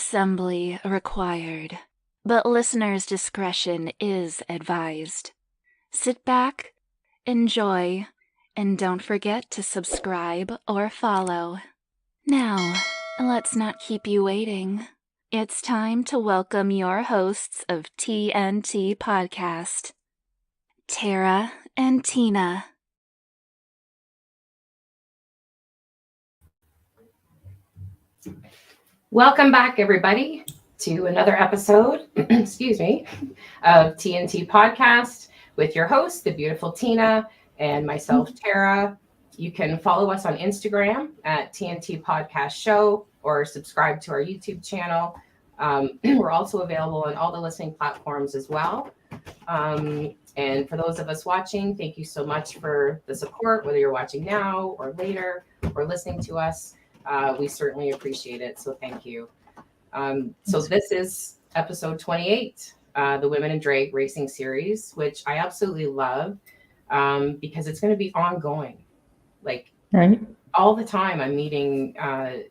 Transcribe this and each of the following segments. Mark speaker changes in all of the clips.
Speaker 1: assembly required, but listeners' discretion is advised. Sit back, enjoy, and don't forget to subscribe or follow. Now, let's not keep you waiting. It's time to welcome your hosts of TNT Podcast, Tara and Tina.
Speaker 2: Welcome back, everybody, to another episode, excuse me, of TNT Podcast with your host, the beautiful Tina, and myself, Tara. You can follow us on Instagram at TNT Podcast Show or subscribe to our YouTube channel. We're also available on all the listening platforms as well. And for those of us watching, thank you so much for the support, whether you're watching now or later or listening to us. We certainly appreciate it. So thank you. So this is episode 28, the Women in Drag Racing series, which I absolutely love because it's going to be ongoing. Like all the time I'm meeting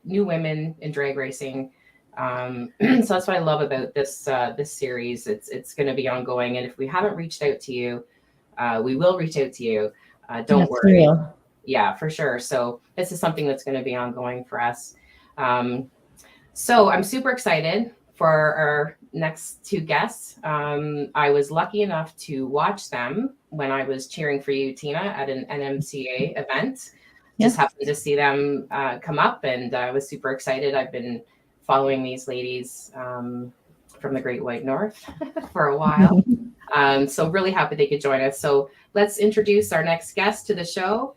Speaker 2: new women in drag racing. So that's what I love about this series. It's going to be ongoing. And if we haven't reached out to you, we will reach out to you. Don't worry. Yeah, for sure. So this is something that's going to be ongoing for us. So I'm super excited for our next two guests. I was lucky enough to watch them when I was cheering for you, Tina, at an NMCA event. Just happened to see them come up, and I was super excited. I've been following these ladies from the Great White North for a while. So really happy they could join us. So let's introduce our next guest to the show.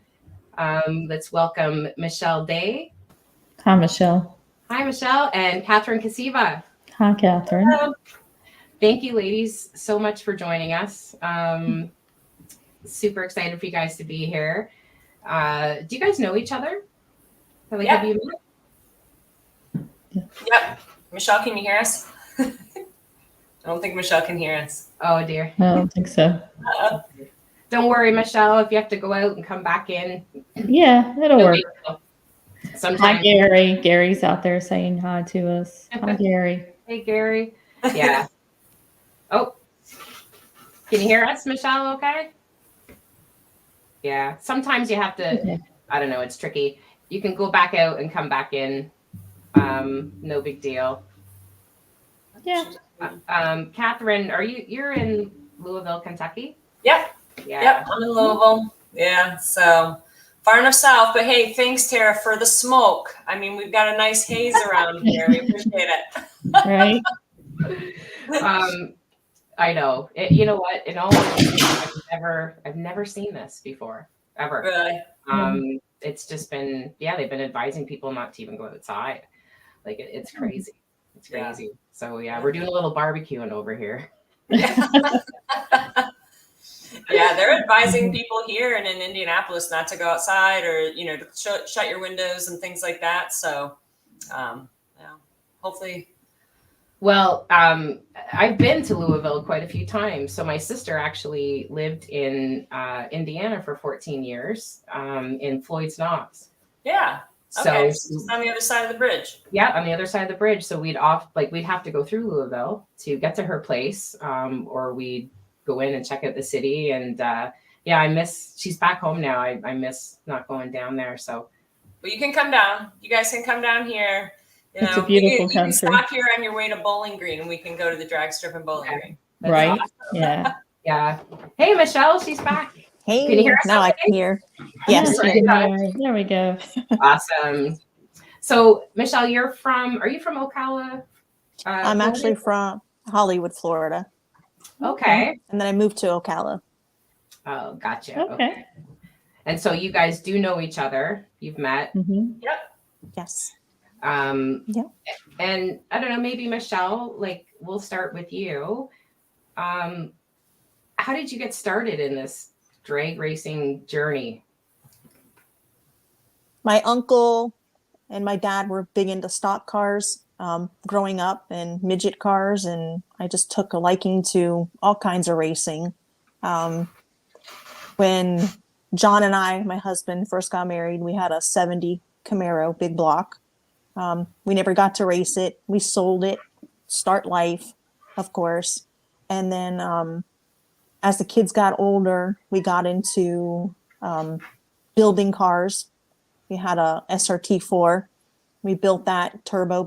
Speaker 2: Let's welcome Michelle Day.
Speaker 3: Hi, Michelle.
Speaker 2: Hi, Michelle, and Catherine Kosiba.
Speaker 3: Hi, Catherine.
Speaker 2: Hello. Thank you, ladies, so much for joining us. Super excited for you guys to be here. Do you guys know each other? Have you met?
Speaker 4: Yep. Michelle, can you hear us? I don't think Michelle can hear us.
Speaker 2: Oh, dear.
Speaker 3: I don't think so.
Speaker 2: Don't worry, Michelle, if you have to go out and come back in.
Speaker 3: Yeah, it'll work.
Speaker 2: Sometimes.
Speaker 3: Hi, Gary. Gary's out there saying hi to us. Hi, Gary.
Speaker 2: Hey, Gary. Yeah. Oh, can you hear us, Michelle? Okay. Yeah. Sometimes you have to, okay. I don't know. It's tricky. You can go back out and come back in. No big deal.
Speaker 3: Yeah.
Speaker 2: Catherine, you're in Louisville, Kentucky?
Speaker 4: Yep.
Speaker 2: Yeah.
Speaker 4: Yep. I'm in Louisville. Yeah. So far enough south, but hey, thanks, Tara, for the smoke. I mean, we've got a nice haze around here. We appreciate it.
Speaker 3: Right.
Speaker 2: I know. You know what? In all honesty, I've never seen this before, ever.
Speaker 4: Really?
Speaker 2: It's just been, they've been advising people not to even go outside. Like it's crazy. It's crazy. Yeah. So we're doing a little barbecuing over here.
Speaker 4: Yeah, they're advising people here and in Indianapolis not to go outside or, to shut your windows and things like that. So, hopefully.
Speaker 2: Well, I've been to Louisville quite a few times. So my sister actually lived in Indiana for 14 years in Floyd's Knobs.
Speaker 4: Yeah. Okay. So on the other side of the bridge.
Speaker 2: Yeah, on the other side of the bridge. So we'd have to go through Louisville to get to her place, or we'd go in and check out the city. And she's back home now. I miss not going down there. So,
Speaker 4: well, you can come down. You guys can come down here.
Speaker 3: It's a beautiful country.
Speaker 4: You can stop here on your way to Bowling Green, and we can go to the drag strip in Bowling Green.
Speaker 3: That's right? Awesome.
Speaker 2: Yeah. Yeah. Hey, Michelle, she's back.
Speaker 5: Hey,
Speaker 2: can you hear us?
Speaker 5: Now I can hear. Yes.
Speaker 3: There we go.
Speaker 2: Awesome. So, Michelle, are you from Ocala?
Speaker 5: I'm actually from Hollywood, Florida.
Speaker 2: Okay.
Speaker 5: And then I moved to Ocala.
Speaker 2: Oh, gotcha.
Speaker 3: Okay.
Speaker 2: And so you guys do know each other. You've met.
Speaker 3: Mm-hmm.
Speaker 4: Yep.
Speaker 5: Yes.
Speaker 2: Yeah. And I don't know, maybe Michelle, we'll start with you. How did you get started in this drag racing journey?
Speaker 5: My uncle and my dad were big into stock cars growing up, and midget cars, and I just took a liking to all kinds of racing. When John and I, my husband, first got married, we had a 70 Camaro big block, We never got to race it. We sold it, start life, of course. And then as the kids got older, we got into building cars. We had a SRT4. We built that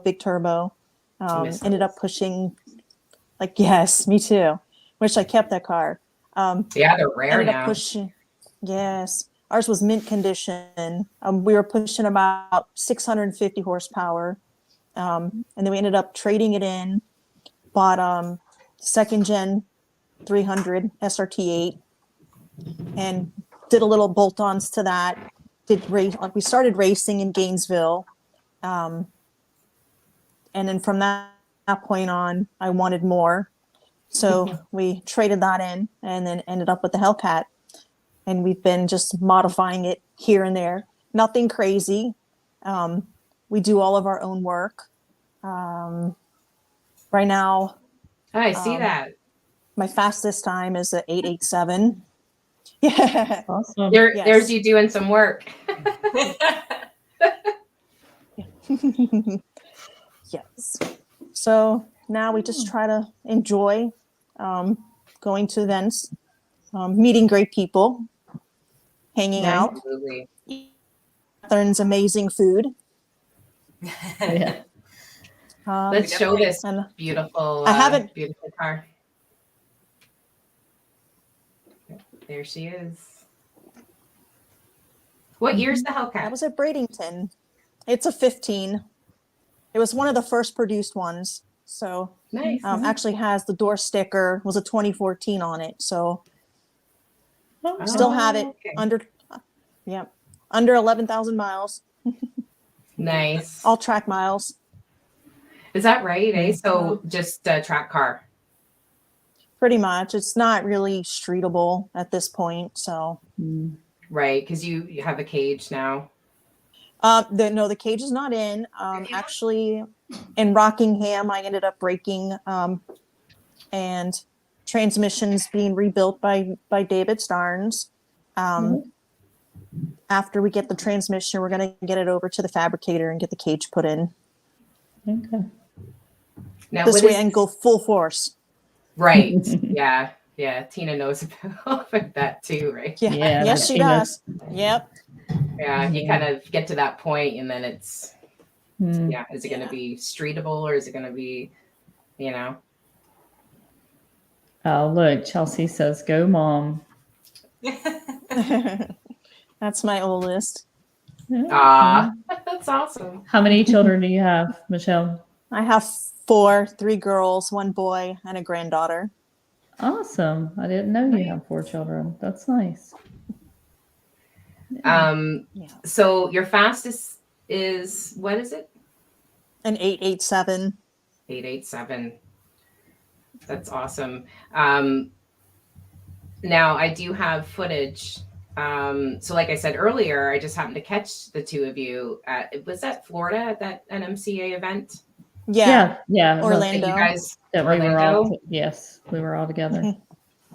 Speaker 5: big turbo. Ended up pushing, yes, me too. Wish I kept that car.
Speaker 2: Yeah, they're rare
Speaker 5: Ended up
Speaker 2: now.
Speaker 5: pushing, yes. Ours was mint condition. We were pushing about 650 horsepower. And then we ended up trading it in, bought second gen 300 SRT8, and did a little bolt-ons to that. We started racing in Gainesville. And then from that point on, I wanted more. So we traded that in and then ended up with the Hellcat. And we've been just modifying it here and there. Nothing crazy. We do all of our own work. Right now,
Speaker 2: I see that.
Speaker 5: my fastest time is a 887. Yeah.
Speaker 3: Awesome.
Speaker 2: There's you doing some work.
Speaker 5: Yes. So now we just try to enjoy going to events, meeting great people, hanging out,
Speaker 2: Absolutely.
Speaker 5: Catherine's amazing food.
Speaker 3: Yeah.
Speaker 2: Let's show this
Speaker 5: and
Speaker 2: beautiful,
Speaker 5: I haven't-
Speaker 2: beautiful car. There she is. What year's the Hellcat?
Speaker 5: That was at Bradenton. It's a 15. It was one of the first produced ones. So
Speaker 2: Nice.
Speaker 5: actually has the door sticker, was a 2014 on it. So
Speaker 3: Oh,
Speaker 5: still have it
Speaker 2: okay.
Speaker 5: under 11,000 miles,
Speaker 2: Nice.
Speaker 5: all track miles.
Speaker 2: Is that right? Eh? So just a track car.
Speaker 5: Pretty much. It's not really streetable at this point. So
Speaker 2: Right, because you have a cage now.
Speaker 5: the cage is not in. Actually, in Rockingham, I ended up breaking and transmissions being rebuilt by David Starnes. After we get the transmission, we're going to get it over to the fabricator and get the cage put in.
Speaker 3: okay.
Speaker 2: Now,
Speaker 5: This
Speaker 2: what
Speaker 5: way
Speaker 2: is
Speaker 5: I can go full force.
Speaker 2: Right. Yeah. Yeah. Tina knows about that too, right?
Speaker 5: Yeah.
Speaker 3: Yeah,
Speaker 5: Yes,
Speaker 3: but
Speaker 5: she
Speaker 3: she knows-
Speaker 5: does. Yep.
Speaker 2: Yeah. You kind of get to that point and then it's,
Speaker 3: Hmm.
Speaker 2: yeah, is it going to be streetable or is it going to be, you know?
Speaker 3: Oh, look, Chelsea says, "Go, mom."
Speaker 5: That's my oldest.
Speaker 2: Ah, that's awesome.
Speaker 3: How many children do you have, Michelle?
Speaker 5: I have 3 girls, 1 boy, and a granddaughter.
Speaker 3: Awesome. I didn't know you have 4 children. That's nice.
Speaker 5: Yeah.
Speaker 2: So your fastest is, what is it?
Speaker 5: An 887.
Speaker 2: 887. That's awesome. Now I do have footage. So like I said earlier, I just happened to catch the two of you was that Florida at that NMCA event?
Speaker 5: Yeah.
Speaker 3: Yeah.
Speaker 5: Orlando.
Speaker 2: That you guys,
Speaker 3: That we were all,
Speaker 2: Orlando?
Speaker 3: yes, we were all together.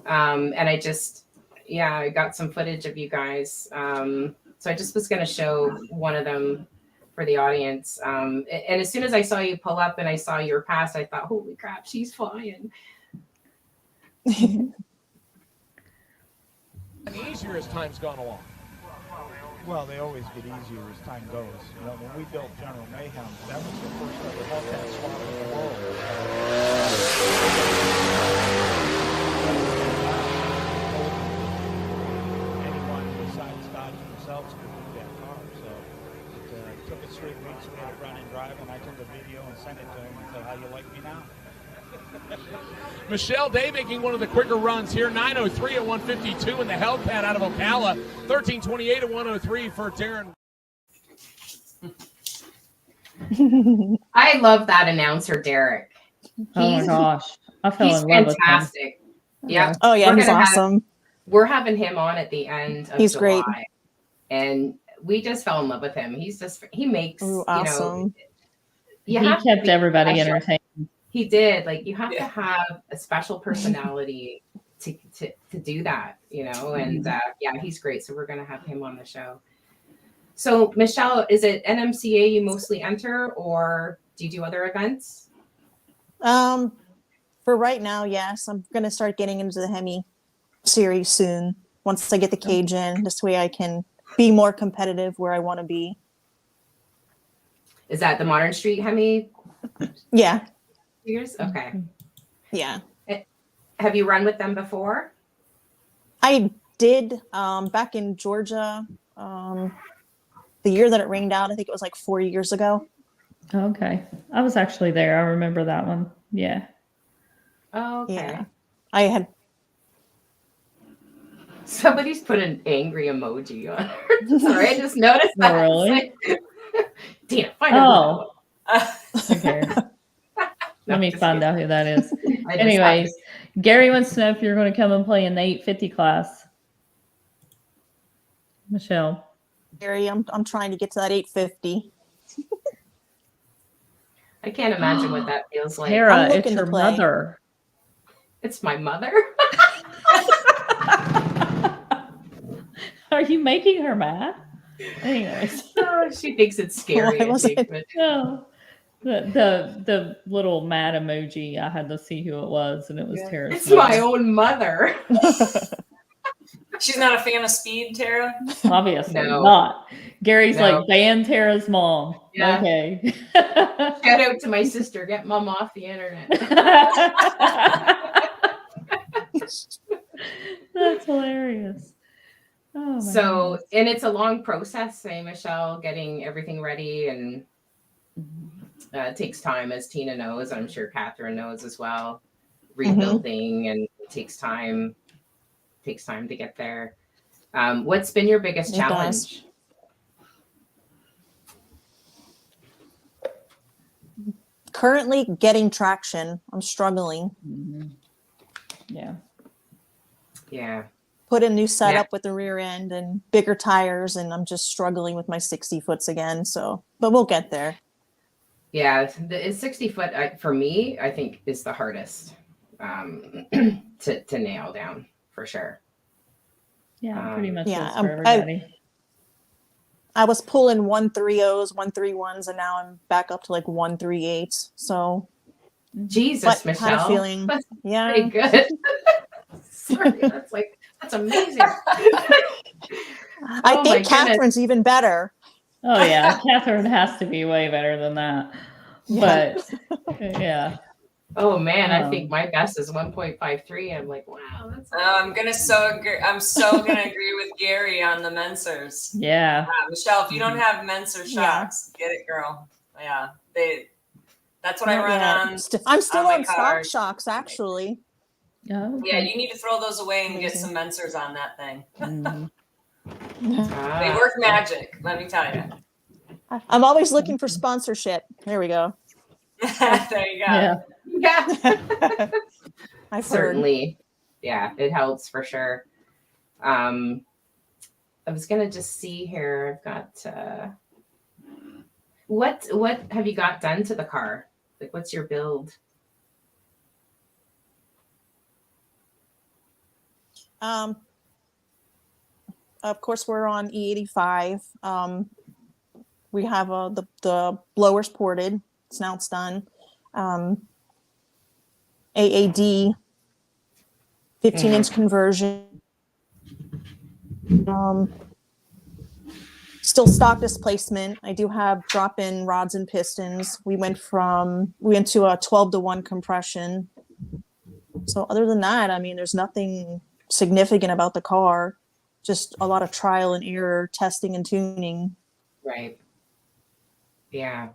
Speaker 2: And I just, I got some footage of you guys. So I just was going to show one of them for the audience. And as soon as I saw you pull up and I saw your pass, I thought, holy crap, she's flying.
Speaker 6: Easier as time's gone along. Well, they always get easier as time goes. You know, when we built General Mayhem, that was the first ever Hellcat swap in the world. Anyone besides Dodge themselves could do that car. So it took us 3 weeks to get it running, drive, and I took a video and sent it to him and said, "How you like me now?"
Speaker 7: Michelle Day making one of the quicker runs here. 9:03 at 1:52 in the Hellcat out of Ocala. 13:28 at 1:03 for Darren.
Speaker 2: I love that announcer, Derek.
Speaker 3: Oh my gosh. I fell
Speaker 2: He's
Speaker 3: in love with him.
Speaker 2: fantastic. Yeah.
Speaker 5: Oh, yeah.
Speaker 2: We're
Speaker 5: He's
Speaker 2: gonna
Speaker 5: awesome.
Speaker 2: We're having him on at the end of
Speaker 5: He's
Speaker 2: July.
Speaker 5: great.
Speaker 2: And we just fell in love with him. He makes,
Speaker 5: Ooh, awesome.
Speaker 3: He kept everybody
Speaker 2: special.
Speaker 3: entertained.
Speaker 2: He did. Like, you have to have a special personality to do that, And he's great. So we're going to have him on the show. So Michelle, is it NMCA you mostly enter, or do you do other events?
Speaker 5: For right now, yes. I'm gonna start getting into the Hemi series soon. Once I get the cage in, this way I can be more competitive where I want to be.
Speaker 2: Is that the Modern Street Hemi
Speaker 5: Yeah,
Speaker 2: years? Okay.
Speaker 5: yeah.
Speaker 2: Have you run with them before?
Speaker 5: I did back in Georgia. The year that it rained out, I think it was like 4 years ago.
Speaker 3: Okay. I was actually there. I remember that one. Yeah.
Speaker 2: Oh, okay.
Speaker 5: Yeah, I had.
Speaker 2: Somebody's put an angry emoji on her. Sorry, I just noticed
Speaker 3: Oh,
Speaker 2: that.
Speaker 3: really?
Speaker 2: It's like, Tina, find out
Speaker 3: Oh.
Speaker 2: who that was.
Speaker 3: Okay.
Speaker 2: No,
Speaker 3: Let me
Speaker 2: just
Speaker 3: find
Speaker 2: kidding.
Speaker 3: out who that is.
Speaker 2: I just
Speaker 3: Anyways, Gary wants to know if you're going to come and play in the 850 class. Michelle.
Speaker 5: Gary, I'm trying to get to that 850.
Speaker 2: I can't imagine what that feels like.
Speaker 3: Tara,
Speaker 5: I'm
Speaker 3: it's
Speaker 5: looking to
Speaker 3: your
Speaker 5: play.
Speaker 3: mother.
Speaker 2: It's my mother.
Speaker 3: Are you making her mad? Anyways.
Speaker 2: Oh, she thinks it's scary.
Speaker 5: Why
Speaker 2: I
Speaker 5: was
Speaker 2: think,
Speaker 5: it?
Speaker 2: but
Speaker 3: No. The little mad emoji, I had to see who it was, and it was Tara's
Speaker 2: it's my
Speaker 3: mother.
Speaker 2: own mother.
Speaker 4: She's not a fan of speed, Tara.
Speaker 3: Obviously
Speaker 2: No.
Speaker 3: not. Gary's
Speaker 2: No.
Speaker 3: like, ban Tara's mom.
Speaker 2: Yeah.
Speaker 3: Okay.
Speaker 2: Shout out to my sister. Get mom off the internet.
Speaker 3: That's hilarious. Oh, my
Speaker 2: So,
Speaker 3: goodness.
Speaker 2: and it's a long process, say, Michelle, getting everything ready, and it takes time, as Tina knows. I'm sure Catherine knows as well. Rebuilding, and it takes time. Takes time to get there. What's been your biggest
Speaker 5: It
Speaker 2: challenge?
Speaker 5: Currently getting traction. I'm struggling.
Speaker 3: Mhm. Yeah.
Speaker 2: Yeah.
Speaker 5: Put a new setup with the rear end and bigger tires, and I'm just struggling with my 60 foots again. So, but we'll get there.
Speaker 2: Yeah, the 60 foot for me, I think, is the hardest to nail down for sure.
Speaker 3: Yeah, pretty much
Speaker 5: yeah,
Speaker 3: is for
Speaker 5: I
Speaker 3: everybody.
Speaker 5: was pulling 130s, 131s, and now I'm back up to like 138s. So,
Speaker 2: Jesus,
Speaker 5: but
Speaker 2: Michelle,
Speaker 5: kind of feeling,
Speaker 2: that's
Speaker 5: yeah,
Speaker 2: pretty good. Sorry, that's amazing.
Speaker 5: I
Speaker 2: Oh my
Speaker 5: think Catherine's
Speaker 2: goodness.
Speaker 5: even better.
Speaker 3: Oh yeah, Catherine has to be way better than that.
Speaker 5: Yeah.
Speaker 3: But yeah.
Speaker 2: Oh man, I think my best is 1.53. I'm like, wow, that's
Speaker 4: I'm so gonna agree with Gary on the Mensers.
Speaker 3: Yeah.
Speaker 4: Michelle, if you don't have Menser shocks, get it, girl. Yeah, that's what I run on.
Speaker 5: I'm still
Speaker 4: my
Speaker 5: on stock
Speaker 4: car.
Speaker 5: shocks, actually.
Speaker 3: Oh, okay.
Speaker 4: Yeah, you need to throw those away and get
Speaker 5: Amazing.
Speaker 4: some Mensers on that thing.
Speaker 3: Mhm.
Speaker 4: They work magic, let me tell you.
Speaker 5: I'm always looking for sponsorship. There we go.
Speaker 4: There you go.
Speaker 3: Yeah.
Speaker 2: yeah.
Speaker 5: I've heard.
Speaker 2: Certainly. Yeah, it helps for sure. I was gonna just see here. I've got what have you got done to the car? Like, what's your build?
Speaker 5: Of course, we're on E85. We have the blowers ported. Now it's done. AAD 15-inch conversion. Still stock displacement. I do have drop-in rods and pistons. We went to a 12-to-1 compression. So other than that, I mean, there's nothing significant about the car. Just a lot of trial and error, testing and tuning.
Speaker 2: Right. Yeah.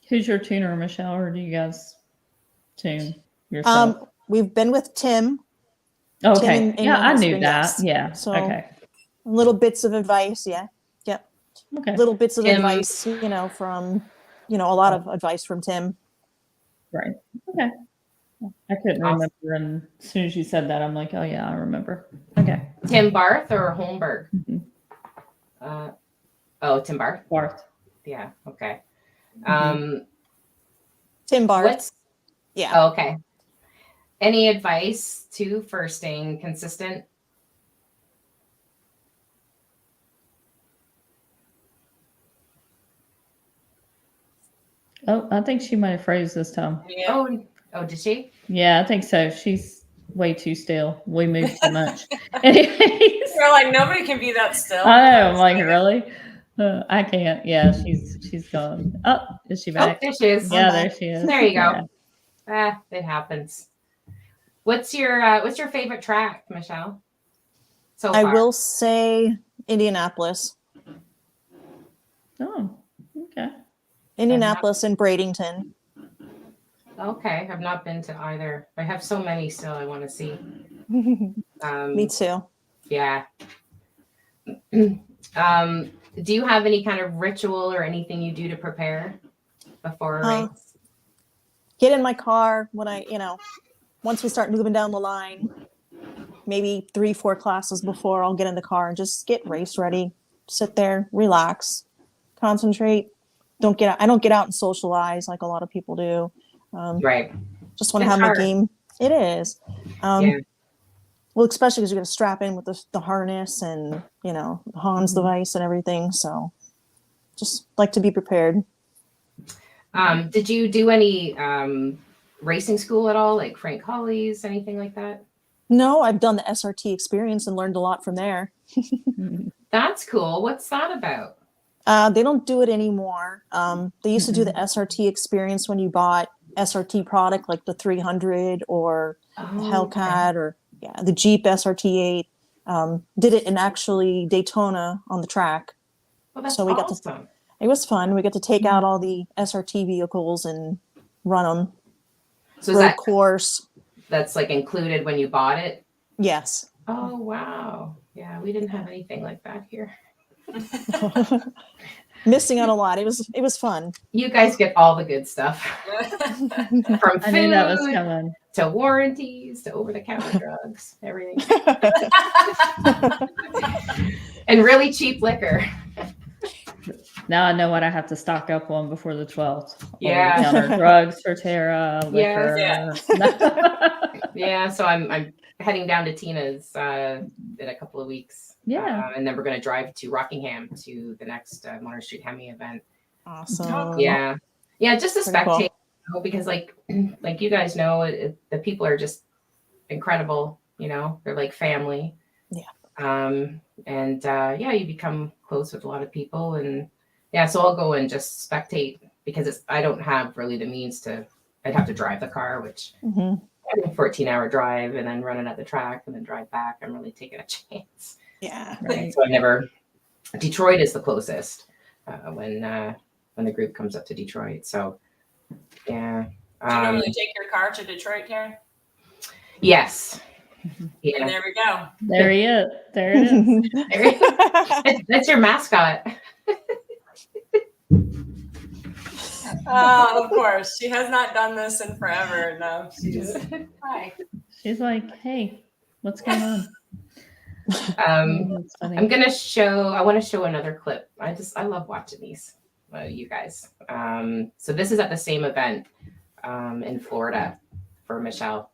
Speaker 3: Who's your tuner, Michelle, or do you guys tune yourself?
Speaker 5: We've been with Tim.
Speaker 3: Okay.
Speaker 5: Tim and
Speaker 3: yeah,
Speaker 5: my
Speaker 3: I knew
Speaker 5: husband,
Speaker 3: that.
Speaker 5: yes.
Speaker 3: Yeah.
Speaker 5: So
Speaker 3: okay.
Speaker 5: little bits of advice. Yeah. Yep.
Speaker 3: Okay.
Speaker 5: Little bits of
Speaker 2: Tim-
Speaker 5: advice, from, a lot of advice from Tim.
Speaker 3: Right. Okay. I couldn't
Speaker 2: Awesome.
Speaker 3: remember, and as soon as you said that, I'm like, oh yeah, I remember. Okay.
Speaker 2: Tim Barth or Holmberg?
Speaker 3: Mhm.
Speaker 2: Tim Barth.
Speaker 3: Barth.
Speaker 2: Yeah. Okay.
Speaker 5: Tim Barth.
Speaker 2: What's
Speaker 5: Yeah.
Speaker 2: oh, okay. Any advice for staying consistent?
Speaker 3: Oh, I think she might have froze this time.
Speaker 4: Yeah.
Speaker 2: Oh, did she?
Speaker 3: Yeah, I think so. She's way too still. We moved too much. Anyways,
Speaker 4: We're like, nobody can be that still.
Speaker 3: I know. I'm like, really? I can't. Yeah, she's gone. Oh, is she
Speaker 2: Oh,
Speaker 3: back?
Speaker 2: there she is.
Speaker 3: Yeah,
Speaker 5: I'm
Speaker 3: there
Speaker 5: back.
Speaker 3: she is.
Speaker 2: There you
Speaker 3: Yeah.
Speaker 2: go. It happens. What's your favorite track, Michelle? So
Speaker 5: I
Speaker 2: far?
Speaker 5: will say Indianapolis.
Speaker 3: Oh, okay.
Speaker 5: Indianapolis and Bradenton.
Speaker 2: Okay, I've not been to either. I have so many still I want to see.
Speaker 5: Me too.
Speaker 2: Yeah. Do you have any kind of ritual or anything you do to prepare before a race?
Speaker 5: Get in my car when once we start moving down the line, maybe 3-4 classes before, I'll get in the car and just get race ready. Sit there, relax, concentrate. I don't get out and socialize like a lot of people do.
Speaker 2: Right.
Speaker 5: Just want to
Speaker 2: It's
Speaker 5: have my
Speaker 2: hard.
Speaker 5: game. It is.
Speaker 2: Yeah.
Speaker 5: Well, especially because you're going to strap in with the harness and, the Hans device and everything. So just like to be prepared.
Speaker 2: Did you do any racing school at all, like Frank Holly's, anything like that?
Speaker 5: No, I've done the SRT experience and learned a lot from there.
Speaker 2: That's cool. What's that about?
Speaker 5: They don't do it anymore. They used to do the SRT experience when you bought SRT product like the 300 or the Hellcat or the Jeep SRT8. Did it in actually Daytona on the track.
Speaker 2: Well, that's
Speaker 5: So we got
Speaker 2: awesome.
Speaker 5: It was fun. We got to take out all the SRT vehicles and run them.
Speaker 2: So is
Speaker 5: road
Speaker 2: that
Speaker 5: course.
Speaker 2: that's like included when you bought it?
Speaker 5: Yes.
Speaker 2: Oh wow. Yeah, we didn't have anything like that here.
Speaker 5: Missing out a lot. It was fun.
Speaker 2: You guys get all the good stuff. From
Speaker 3: I knew that was
Speaker 2: food
Speaker 3: coming.
Speaker 2: to warranties to over-the-counter drugs, everything. And really cheap liquor.
Speaker 3: Now I know what I have to stock up on before the 12th.
Speaker 2: Yeah.
Speaker 3: Over-the-counter drugs for Tara, liquor.
Speaker 2: Yeah, so I'm heading down to Tina's in a couple of weeks.
Speaker 3: Yeah.
Speaker 2: And then we're going to drive to Rockingham to the next Motor Street Hemi event.
Speaker 5: Awesome.
Speaker 2: Yeah. Just to
Speaker 5: Pretty cool.
Speaker 2: spectate, because like you guys know, the people are just incredible. They're like family.
Speaker 5: Yeah.
Speaker 2: You become close with a lot of people, and so I'll go and just spectate because I don't have really the means to. I'd have to drive the car, which 14-hour drive, and then run it at the track, and then drive back. I'm really taking a chance.
Speaker 5: Yeah.
Speaker 3: Right.
Speaker 2: So I never. Detroit is the closest when the group comes up to Detroit. So yeah.
Speaker 4: Do you normally take your car to Detroit, Karen?
Speaker 2: Yes. Yeah.
Speaker 4: And there we go.
Speaker 3: There he is. There it is.
Speaker 2: That's your mascot.
Speaker 4: Of course. She has not done this in forever. No, she's hi.
Speaker 3: She's like, hey, what's going on?
Speaker 2: I'm gonna I want to show another clip. I love watching these, you guys. So this is at the same event in Florida for Michelle.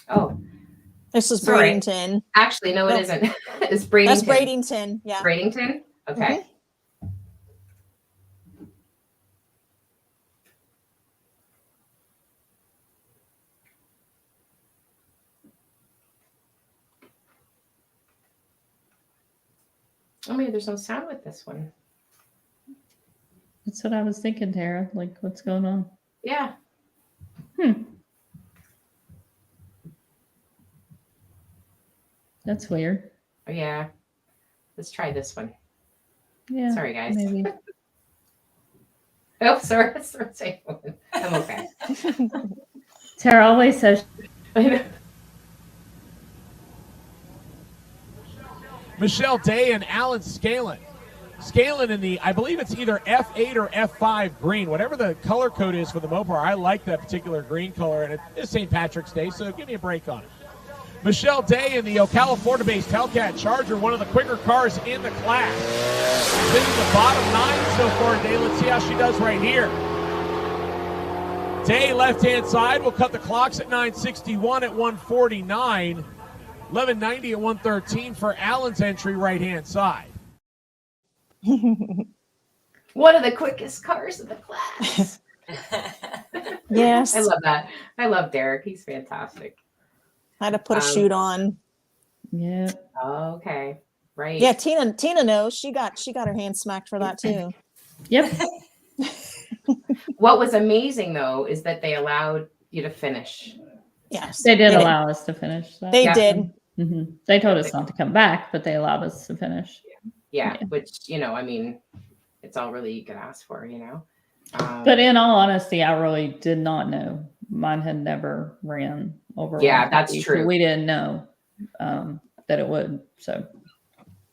Speaker 2: Oh,
Speaker 5: This is
Speaker 2: sorry.
Speaker 5: Bradenton.
Speaker 2: Actually, no, it isn't. It's Bradenton.
Speaker 5: That's Bradenton. Yeah.
Speaker 2: Bradenton? Okay. Oh, maybe there's no sound with this one.
Speaker 3: That's what I was thinking, Tara. Like, what's going on?
Speaker 2: Yeah.
Speaker 3: That's weird.
Speaker 2: Oh, yeah. Let's try this one.
Speaker 3: Yeah.
Speaker 2: Sorry, guys.
Speaker 3: Maybe.
Speaker 2: Oh, sorry. I'm okay.
Speaker 3: Tara always says
Speaker 7: Michelle Day and Alan Scalen. Scalen in the, I believe it's either F8 or F5 green, whatever the color code is for the Mopar. I like that particular green color, and it's St. Patrick's Day, so give me a break on it. Michelle Day in the Ocala, Florida-based Hellcat Charger, one of the quicker cars in the class. She's in the bottom 9 so far today. Let's see how she does right here. Day, left-hand side, will cut the clocks at 9:61 at 1:49. 11:90 at 1:13 for Allen's entry, right-hand side.
Speaker 2: One of the quickest cars in the class.
Speaker 5: Yes.
Speaker 2: I love that. I love Derek. He's fantastic.
Speaker 5: I had to put a shoot on.
Speaker 3: Yeah.
Speaker 2: Okay. Right.
Speaker 5: Yeah, Tina knows. She got her hand smacked for that too.
Speaker 3: Yep.
Speaker 2: What was amazing though is that they allowed you to finish.
Speaker 5: Yes.
Speaker 3: They did allow us to finish. That.
Speaker 5: They
Speaker 2: Yeah.
Speaker 5: did.
Speaker 3: Mm-hmm. They told us not to come back, but they allowed us to finish.
Speaker 2: Yeah. Which, I mean, it's all really you can ask for,
Speaker 3: But in all honesty, I really did not know. Mine had never ran over.
Speaker 2: Yeah, that's
Speaker 3: 150,
Speaker 2: true.
Speaker 3: So we didn't know that it would. So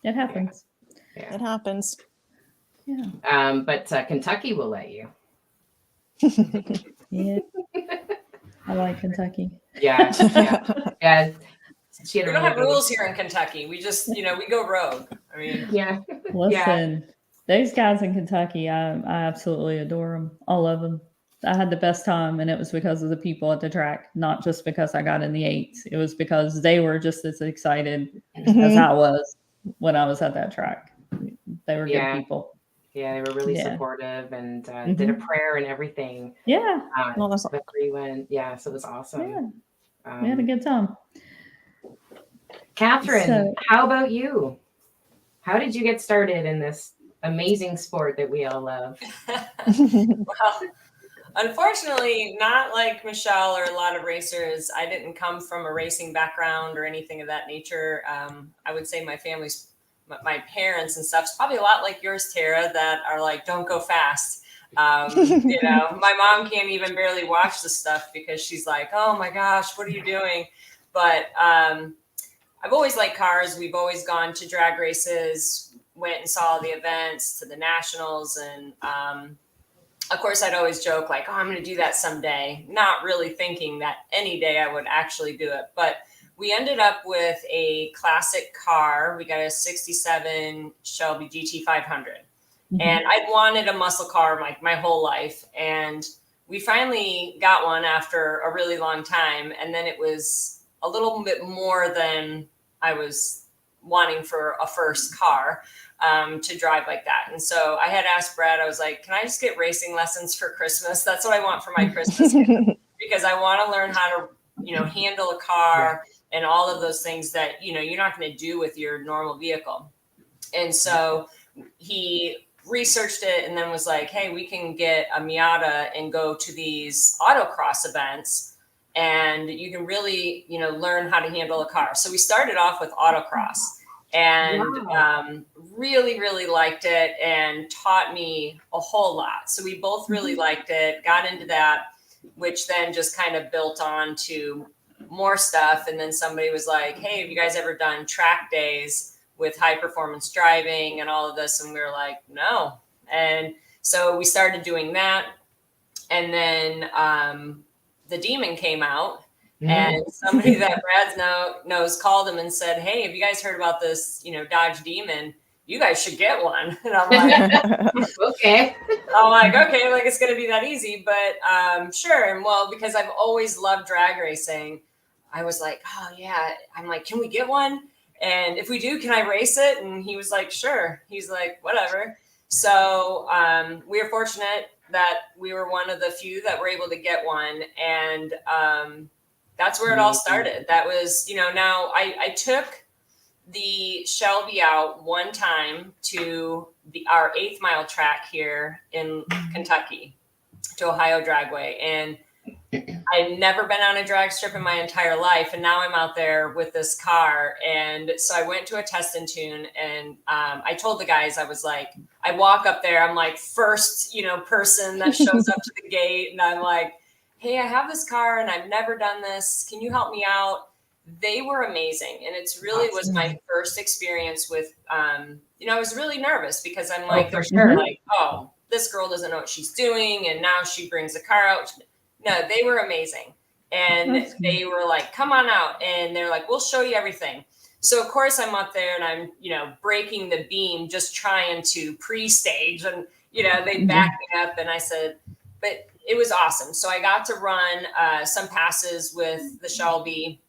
Speaker 3: it happens.
Speaker 2: Yeah.
Speaker 5: It happens.
Speaker 3: Yeah.
Speaker 2: But Kentucky will let you.
Speaker 3: Yeah. I like Kentucky.
Speaker 2: Yeah. Yeah. She had
Speaker 4: We
Speaker 2: a
Speaker 4: don't
Speaker 2: really
Speaker 4: have
Speaker 2: good-
Speaker 4: rules here in Kentucky. We just, we go rogue. I mean,
Speaker 2: Yeah.
Speaker 3: Listen, those guys in Kentucky, I absolutely adore them. All of them. I had the best time, and it was because of the people at the track, not just because I got in the 8s. It was because they were just as excited as I was when I was at that track. They were good people.
Speaker 2: Yeah, they were really supportive and did a prayer and everything.
Speaker 3: Yeah.
Speaker 2: Before you went. Yeah, so it was awesome.
Speaker 3: Yeah. We had a good time.
Speaker 2: Catherine, how about you? How did you get started in this amazing sport that we all love?
Speaker 4: well, unfortunately, not like Michelle or a lot of racers. I didn't come from a racing background or anything of that nature. I would say my my parents and stuff is probably a lot like yours, Tara, that are like, don't go fast. My mom can't even barely watch the stuff because she's like, oh my gosh, what are you doing? But I've always liked cars. We've always gone to drag races, went and saw the events to the nationals. And of course, I'd always joke like, oh, I'm going to do that someday, not really thinking that any day I would actually do it. But we ended up with a classic car. We got a 67 Shelby GT 500. Mm-hmm. And I'd wanted a muscle car like my whole life. And we finally got one after a really long time. And then it was a little bit more than I was wanting for a first car to drive like that. And so I had asked Brad, I was like, can I just get racing lessons for Christmas? That's what I want for my Christmas gift, because I want to learn how to, handle a car and all of those things that, you're not going to do with your normal vehicle. And so he researched it and then was like, hey, we can get a Miata and go to these autocross events and you can really, learn how to handle a car. So we started off with autocross and really, really liked it and taught me a whole lot. So we both really liked it, got into that, which then just kind of built on to more stuff. And then somebody was like, hey, have you guys ever done track days with high performance driving and all of this? And we were like, no. And so we started doing that. And then the Demon came out and somebody that Brad's knows called him and said, hey, have you guys heard about this, Dodge Demon? You guys should get one. And I'm like,
Speaker 2: okay.
Speaker 4: I'm like, okay, like it's going to be that easy, but sure. And well, because I've always loved drag racing, I was like, oh yeah. I'm like, can we get one? And if we do, can I race it? And he was like, sure. He's like, whatever. So we were fortunate that we were one of the few that were able to get one. And that's where it all started. That was, now I took the Shelby out one time to our 8th mile track here in Kentucky to Ohio Dragway. And I've never been on a drag strip in my entire life. And now I'm out there with this car. And so I went to a test and tune and I told the guys, I was like, I walk up there, I'm like first, person that shows up to the gate. And I'm like, hey, I have this car and I've never done this. Can you help me out? They were amazing. And it's really was my first experience with, I was really nervous because I'm like,
Speaker 2: for sure.
Speaker 4: Like, oh, this girl doesn't know what she's doing. And now she brings the car out. No, they were amazing. And they were like, come on out. And they're like, we'll show you everything. So, of course, I'm up there and I'm, breaking the beam, just trying to pre-stage. And, they backed me up. And I said, but it was awesome. So I got to run some passes with the Shelby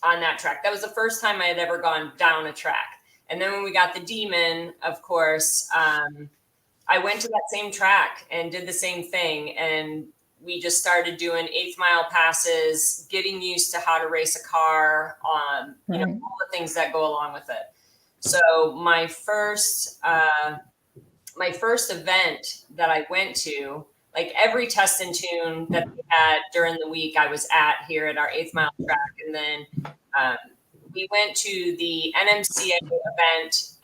Speaker 4: on that track. That was the first time I had ever gone down a track. And then when we got the Demon, of course, I went to that same track and did the same thing. And we just started doing 8th mile passes, getting used to how to race a car, you know, all the things that go along with it. So my first event that I went to, like every test and tune that we had during the week, I was at here at our 8th mile track. And then we went to the NMCA event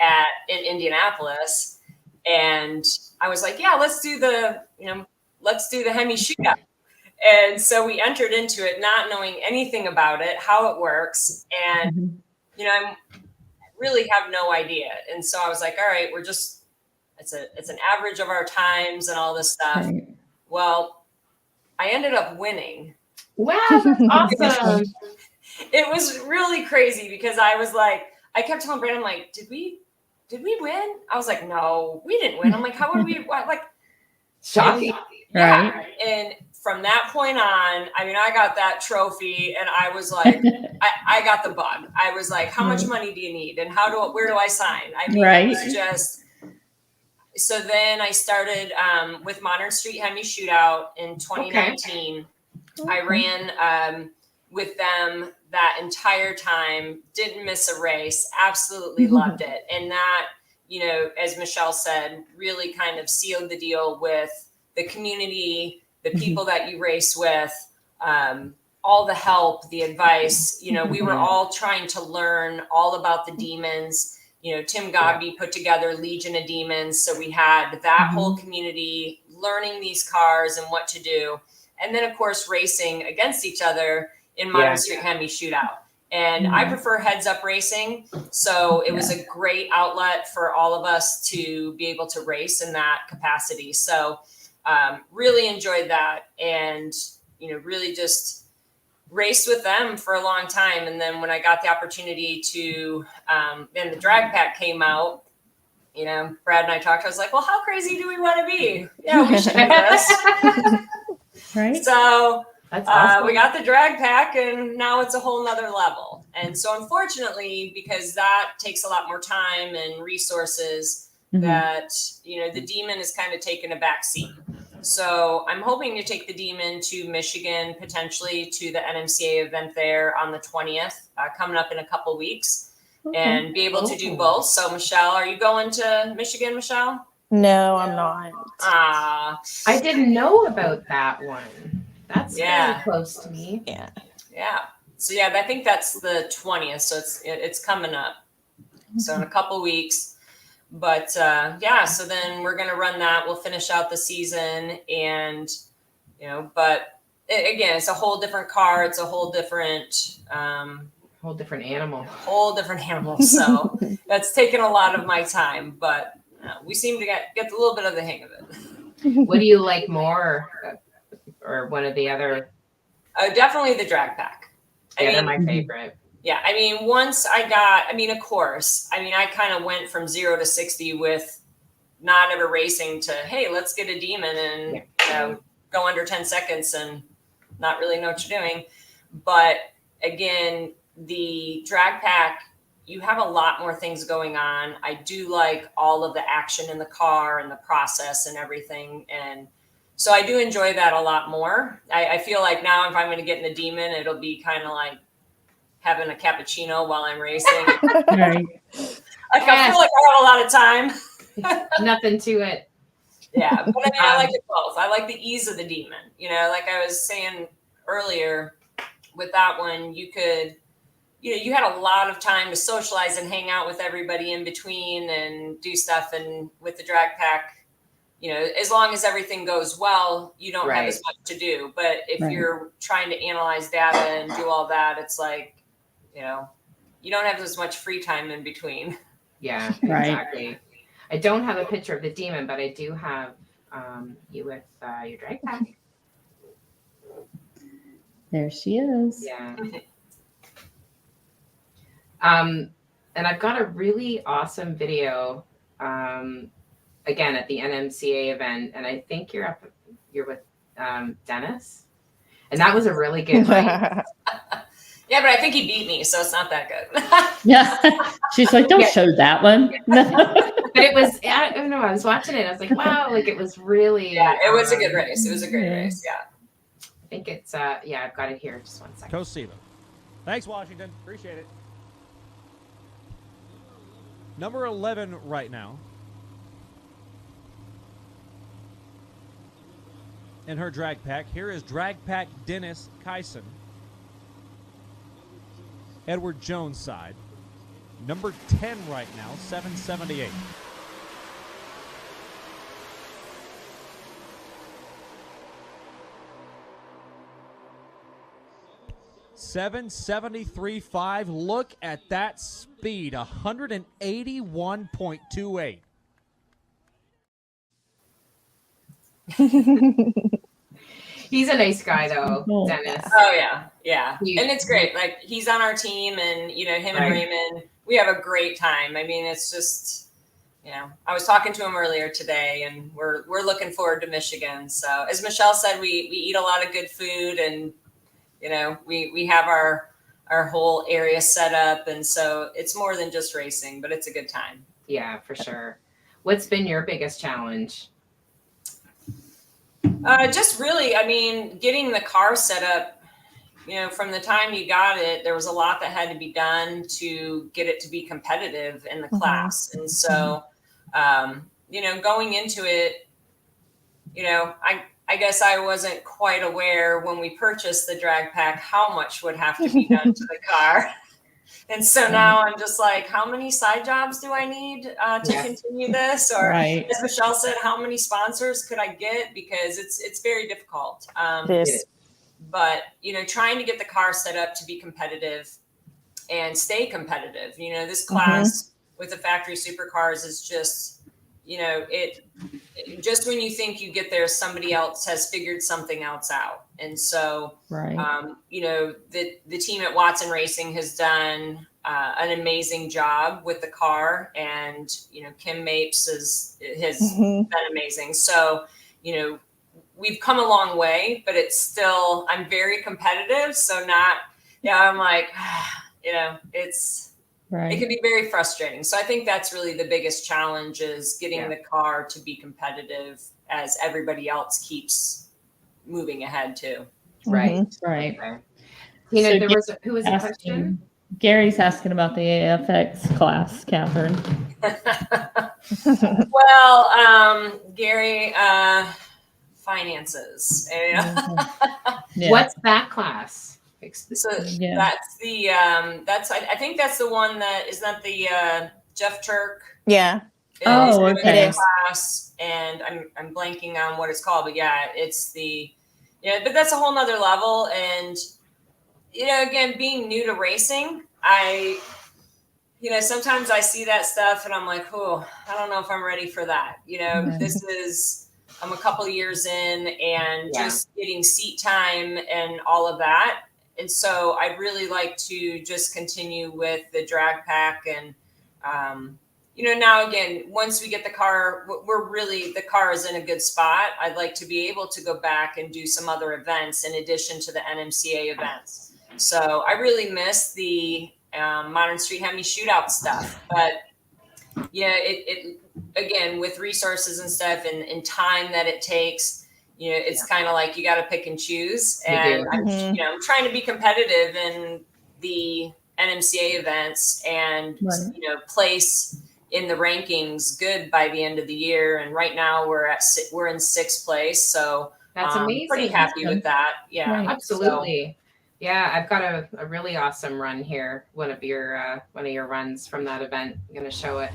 Speaker 4: in Indianapolis, and I was like, yeah, let's do the Hemi shootout. And so we entered into it not knowing anything about it, how it works. And, you know, I really have no idea. And so I was like, all right, it's an average of our times and all this stuff. Right. Well, I ended up winning.
Speaker 2: Wow, that's awesome.
Speaker 4: It was really crazy because I was like, I kept telling Brandon, I'm like, did we win? I was like, no, we didn't win. I'm like, how would we, like,
Speaker 2: shocking.
Speaker 4: Yeah. Right. And from that point on, I mean, I got that trophy and I was like, I got the bug. I was like, how much money do you need? And where do I sign? I mean, it was just, so then I started with Modern Street Hemi Shootout in 2019. Okay. I ran with them that entire time, didn't miss a race, absolutely loved it. And that, you know, as Michelle said, really kind of sealed the deal with the community, the people that you race with, all the help, the advice. You know, we were all trying to learn all about the demons. You know, Tim Godby put together Legion of Demons. So we had that whole community learning these cars and what to do. And then, of course, racing against each other in Modern Street Hemi Shootout. And I prefer heads up racing. So it was a great outlet for all of us to be able to race in that capacity. So really enjoyed that, and, you know, really just raced with them for a long time. And then when I got the opportunity to, then the drag pack came out, you know, Brad and I talked, I was like, well, how crazy do we want to be? Yeah, we should do this.
Speaker 3: Right.
Speaker 4: So
Speaker 2: that's awesome.
Speaker 4: We got the drag pack, and now it's a whole nother level. And so unfortunately, because that takes a lot more time and resources, that, you know, the Demon is kind of taking a back seat. So I'm hoping to take the Demon to Michigan, potentially to the NMCA event there on the 20th, coming up in a couple weeks, and be able to do both. So Michelle, are you going to Michigan, Michelle?
Speaker 5: No, I'm not.
Speaker 2: I didn't know about that one. That's very close to me.
Speaker 5: Yeah.
Speaker 4: Yeah. So yeah, I think that's the 20th. So it's coming up. So in a couple weeks. But so then we're going to run that. We'll finish out the season, and, you know, but again, it's a whole different car. It's a whole different
Speaker 2: animal.
Speaker 4: So that's taken a lot of my time, but we seem to get a little bit of the hang of it.
Speaker 2: What do you like more, or one of the other?
Speaker 4: Definitely the drag pack.
Speaker 2: They're my favorite.
Speaker 4: Yeah, I mean, of course, I kind of went from 0 to 60 with not ever racing to, hey, let's get a Demon and you know, go under 10 seconds and not really know what you're doing. But again, the drag pack, you have a lot more things going on. I do like all of the action in the car and the process and everything. And so I do enjoy that a lot more. I feel like now if I'm going to get in the Demon, it'll be kind of like having a cappuccino while I'm racing.
Speaker 3: Right.
Speaker 4: I feel like I have a lot of time.
Speaker 2: Nothing to it.
Speaker 4: Yeah, but I mean, I like it both. I like the ease of the Demon. You know, like I was saying earlier, with that one, you could, you know, you had a lot of time to socialize and hang out with everybody in between and do stuff. And with the drag pack, you know, as long as everything goes well, you don't have as much to do. But if you're trying to analyze data and do all that, it's like, you know, you don't have as much free time in between.
Speaker 2: Yeah, exactly. I don't have a picture of the Demon, but I do have you with your drag pack.
Speaker 3: There she is.
Speaker 2: Yeah. And I've got a really awesome video, again, at the NMCA event. And I think you're with Dennis. And that was a really good race.
Speaker 4: Yeah, but I think he beat me, so it's not that good.
Speaker 3: Yeah. She's like, don't show that one.
Speaker 2: But it was, I don't know, I was watching it. I was like, wow, like it was really.
Speaker 4: Yeah, it was a good race. It was a great race. Yeah.
Speaker 2: I think it's, yeah, I've got it here. Just 1 second.
Speaker 8: Kosiba. Thanks, Washington. Appreciate it. Number 11 right now. In her drag pack. Here is drag pack Dennis Kyson. Edward Jones side. Number 10 right now, 778. $773.5. Look at that speed, 181.28.
Speaker 2: He's a nice guy, though, Dennis.
Speaker 4: Oh yeah, yeah, and it's great. Like he's on our team, and him and Raymond, we have a great time. I mean, it's just, I was talking to him earlier today, and we're looking forward to Michigan. So as Michelle said, we eat a lot of good food, and we have our whole area set up, and so it's more than just racing, but it's a good time.
Speaker 2: Yeah, for sure. What's been your biggest challenge?
Speaker 4: Just really, I mean, getting the car set up, from the time you got it, there was a lot that had to be done to get it to be competitive in the class. And so, going into it, I guess I wasn't quite aware when we purchased the drag pack how much would have to be done to the car. And so now I'm just like, how many side jobs do I need to continue this? Or as Michelle said, how many sponsors could I get? Because it's very difficult. But, trying to get the car set up to be competitive and stay competitive. This class with the factory supercars is just, just when you think you get there, somebody else has figured something else out. And so, the team at Watson Racing has done an amazing job with the car, and, Kim Mapes has been amazing. So, we've come a long way, but it's still, I'm very competitive. So I'm like, it can be very frustrating. So I think that's really the biggest challenge, is getting the car to be competitive as everybody else keeps moving ahead too.
Speaker 2: Right.
Speaker 3: Okay.
Speaker 2: So who was the question?
Speaker 3: Gary's asking about the AFX class, Catherine.
Speaker 4: Well, Gary, finances.
Speaker 2: What's that class?
Speaker 4: So that's the I think that's the one that is not the Jeff Turk.
Speaker 5: Yeah.
Speaker 3: Okay.
Speaker 4: Class, and I'm blanking on what it's called, but it's the but that's a whole nother level. And again, being new to racing, I sometimes I see that stuff and I'm like, oh, I don't know if I'm ready for that. I'm a couple of years in, and just getting seat time and all of that. And so I'd really like to just continue with the drag pack. And, now again, once we get the car, the car is in a good spot. I'd like to be able to go back and do some other events in addition to the NMCA events. So I really miss the Modern Street Hemi shootout stuff. But it again, with resources and stuff and time that it takes, it's kind of like you got to pick and choose. And I'm trying to be competitive in the NMCA events and place in the rankings good by the end of the year. And right now we're in 6th place, so
Speaker 2: that's amazing.
Speaker 4: Pretty happy with that. Yeah,
Speaker 2: absolutely. So, I've got a really awesome run here. One of your runs from that event. I'm going to show it.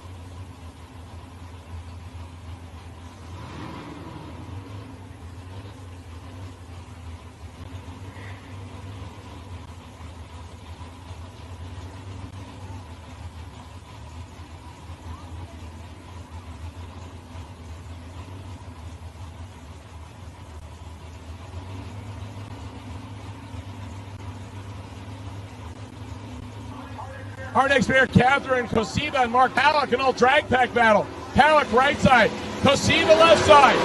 Speaker 7: Our next pair, Catherine Kosiba and Mark Halleck, an all drag pack battle. Halleck right side, Kosiba left side.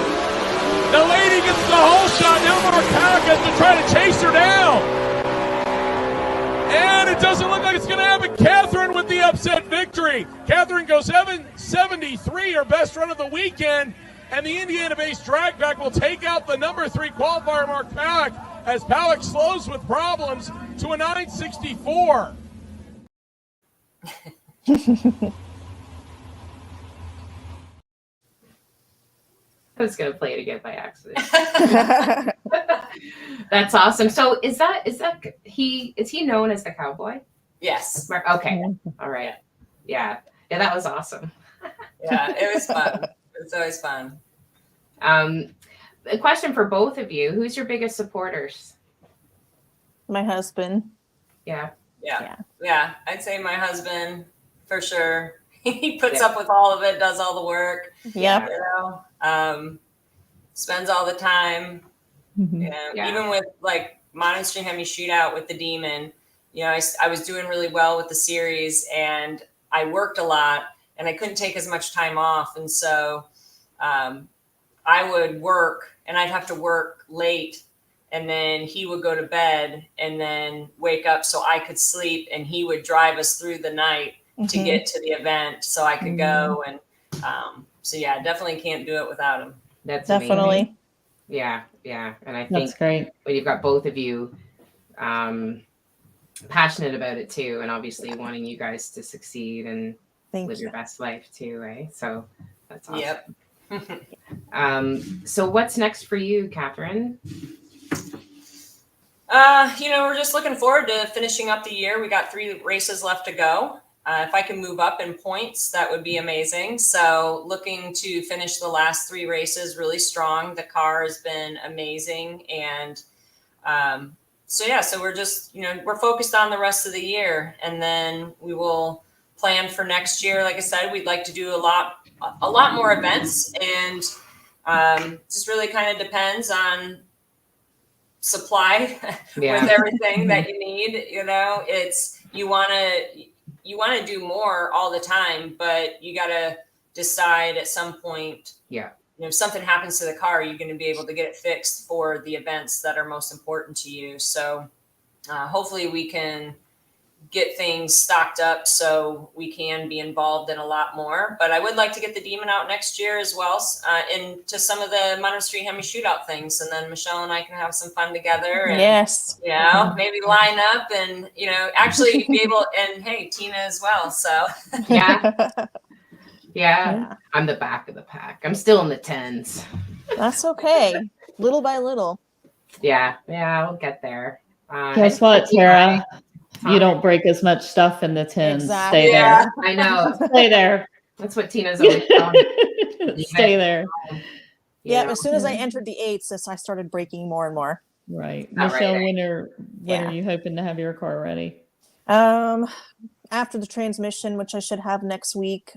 Speaker 7: The lady gets the whole shot. Now Mark Halleck has to try to chase her down. And it doesn't look like it's going to happen. Catherine with the upset victory. Catherine goes 7:73, her best run of the weekend. And the Indiana-based drag pack will take out the number 3 qualifier, Mark Pack, as Powak slows with problems to a 9:64.
Speaker 2: I was going to play it again by accident. That's awesome. So is he known as the cowboy?
Speaker 4: Yes.
Speaker 2: Okay. All right. Yeah. Yeah, that was awesome.
Speaker 4: Yeah, it was fun. It's always fun.
Speaker 2: A question for both of you. Who's your biggest supporters?
Speaker 5: My husband.
Speaker 2: Yeah.
Speaker 4: I'd say my husband for sure. He puts up with all of it, does all the work.
Speaker 5: Yep.
Speaker 4: You know, spends all the time.
Speaker 2: Yeah.
Speaker 4: Even with like Modern Stream Hemi Shootout with the Demon, you know, I was doing really well with the series, and I worked a lot, and I couldn't take as much time off, and so I would work, and I'd have to work late, and then he would go to bed and then wake up so I could sleep, and he would drive us through the night to get to the event so I could go. And so yeah, definitely can't do it without him.
Speaker 2: That's
Speaker 5: Definitely.
Speaker 2: amazing. Yeah. And I think
Speaker 3: That's great.
Speaker 2: when you've got both of you passionate about it too, and obviously wanting you guys to succeed and live your best life too, right? So that's awesome.
Speaker 4: Yep.
Speaker 2: So what's next for you, Catherine?
Speaker 4: You know, we're just looking forward to finishing up the year. We got 3 races left to go. If I can move up in points, that would be amazing. So looking to finish the last 3 races really strong. The car has been amazing. And so we're just, you know, we're focused on the rest of the year, and then we will plan for next year. Like I said, we'd like to do a lot more events, and just really kind of depends on supply with everything that you need. You know, it's, you want to do more all the time, but you got to decide at some point, you know, if something happens to the car, you're going to be able to get it fixed for the events that are most important to you. So hopefully we can get things stocked up so we can be involved in a lot more. But I would like to get the Demon out next year as well, into some of the Modern Street Hemi Shootout things, and then Michelle and I can have some fun together. And,
Speaker 5: yes.
Speaker 4: you know, maybe line up and, you know, actually be able, and hey, Tina as well. So
Speaker 2: yeah. I'm the back of the pack. I'm still in the 10s.
Speaker 5: That's okay. Little by little.
Speaker 2: Yeah, we'll get there.
Speaker 3: Guess what, Tara? You don't break as much stuff in the 10s.
Speaker 5: Exactly.
Speaker 3: Stay there.
Speaker 2: I know.
Speaker 3: Stay there.
Speaker 2: That's what Tina's always telling me.
Speaker 3: Stay there.
Speaker 5: Yeah, as soon as I entered the 8s, I started breaking more and more.
Speaker 3: Right.
Speaker 2: Not
Speaker 3: Michelle,
Speaker 2: right.
Speaker 3: when are you hoping to have your car ready?
Speaker 5: After the transmission, which I should have next week,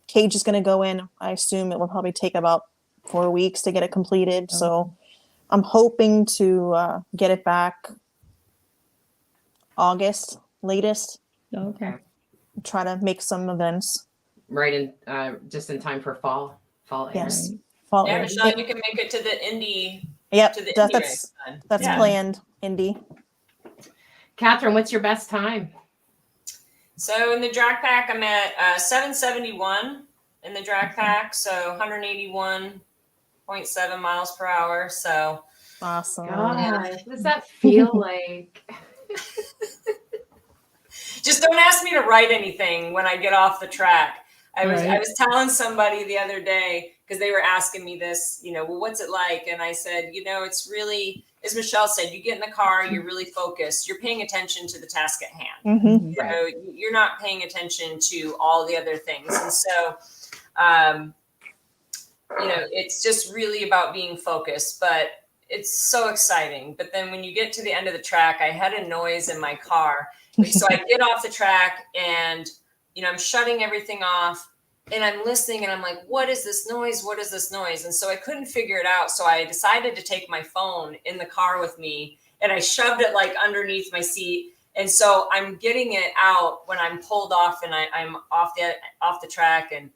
Speaker 5: cage is going to go in. I assume it will probably take about 4 weeks to get it completed.
Speaker 3: Okay.
Speaker 5: So I'm hoping to get it back August latest.
Speaker 3: Okay.
Speaker 5: Try to make some events.
Speaker 2: Right in just in time for fall air.
Speaker 5: Yes. Fall
Speaker 4: yeah,
Speaker 5: air.
Speaker 4: Michelle, you can make it to the Indy.
Speaker 5: Yep.
Speaker 4: To the
Speaker 5: That's
Speaker 4: Indy race then.
Speaker 5: that's planned. Indy.
Speaker 2: Catherine, what's your best time?
Speaker 4: So in the drag pack, I'm at 771 in the drag pack, so 181.7 miles per hour. So
Speaker 5: Awesome.
Speaker 2: God, what does that feel like?
Speaker 4: just don't ask me to write anything when I get off the track. I was
Speaker 3: Right.
Speaker 4: telling somebody the other day, because they were asking me this, you know, well, what's it like? And I said, you know, it's really, as Michelle said, you get in the car, you're really focused. You're paying attention to the task at hand.
Speaker 5: Mm-hmm.
Speaker 4: You know, you're not paying attention to all the other things. And so, you know, it's just really about being focused, but it's so exciting. But then when you get to the end of the track, I had a noise in my car. So I get off the track and, you know, I'm shutting everything off and I'm listening and I'm like, what is this noise? What is this noise? And so I couldn't figure it out. So I decided to take my phone in the car with me and I shoved it like underneath my seat. And so I'm getting it out when I'm pulled off and I'm off the track, and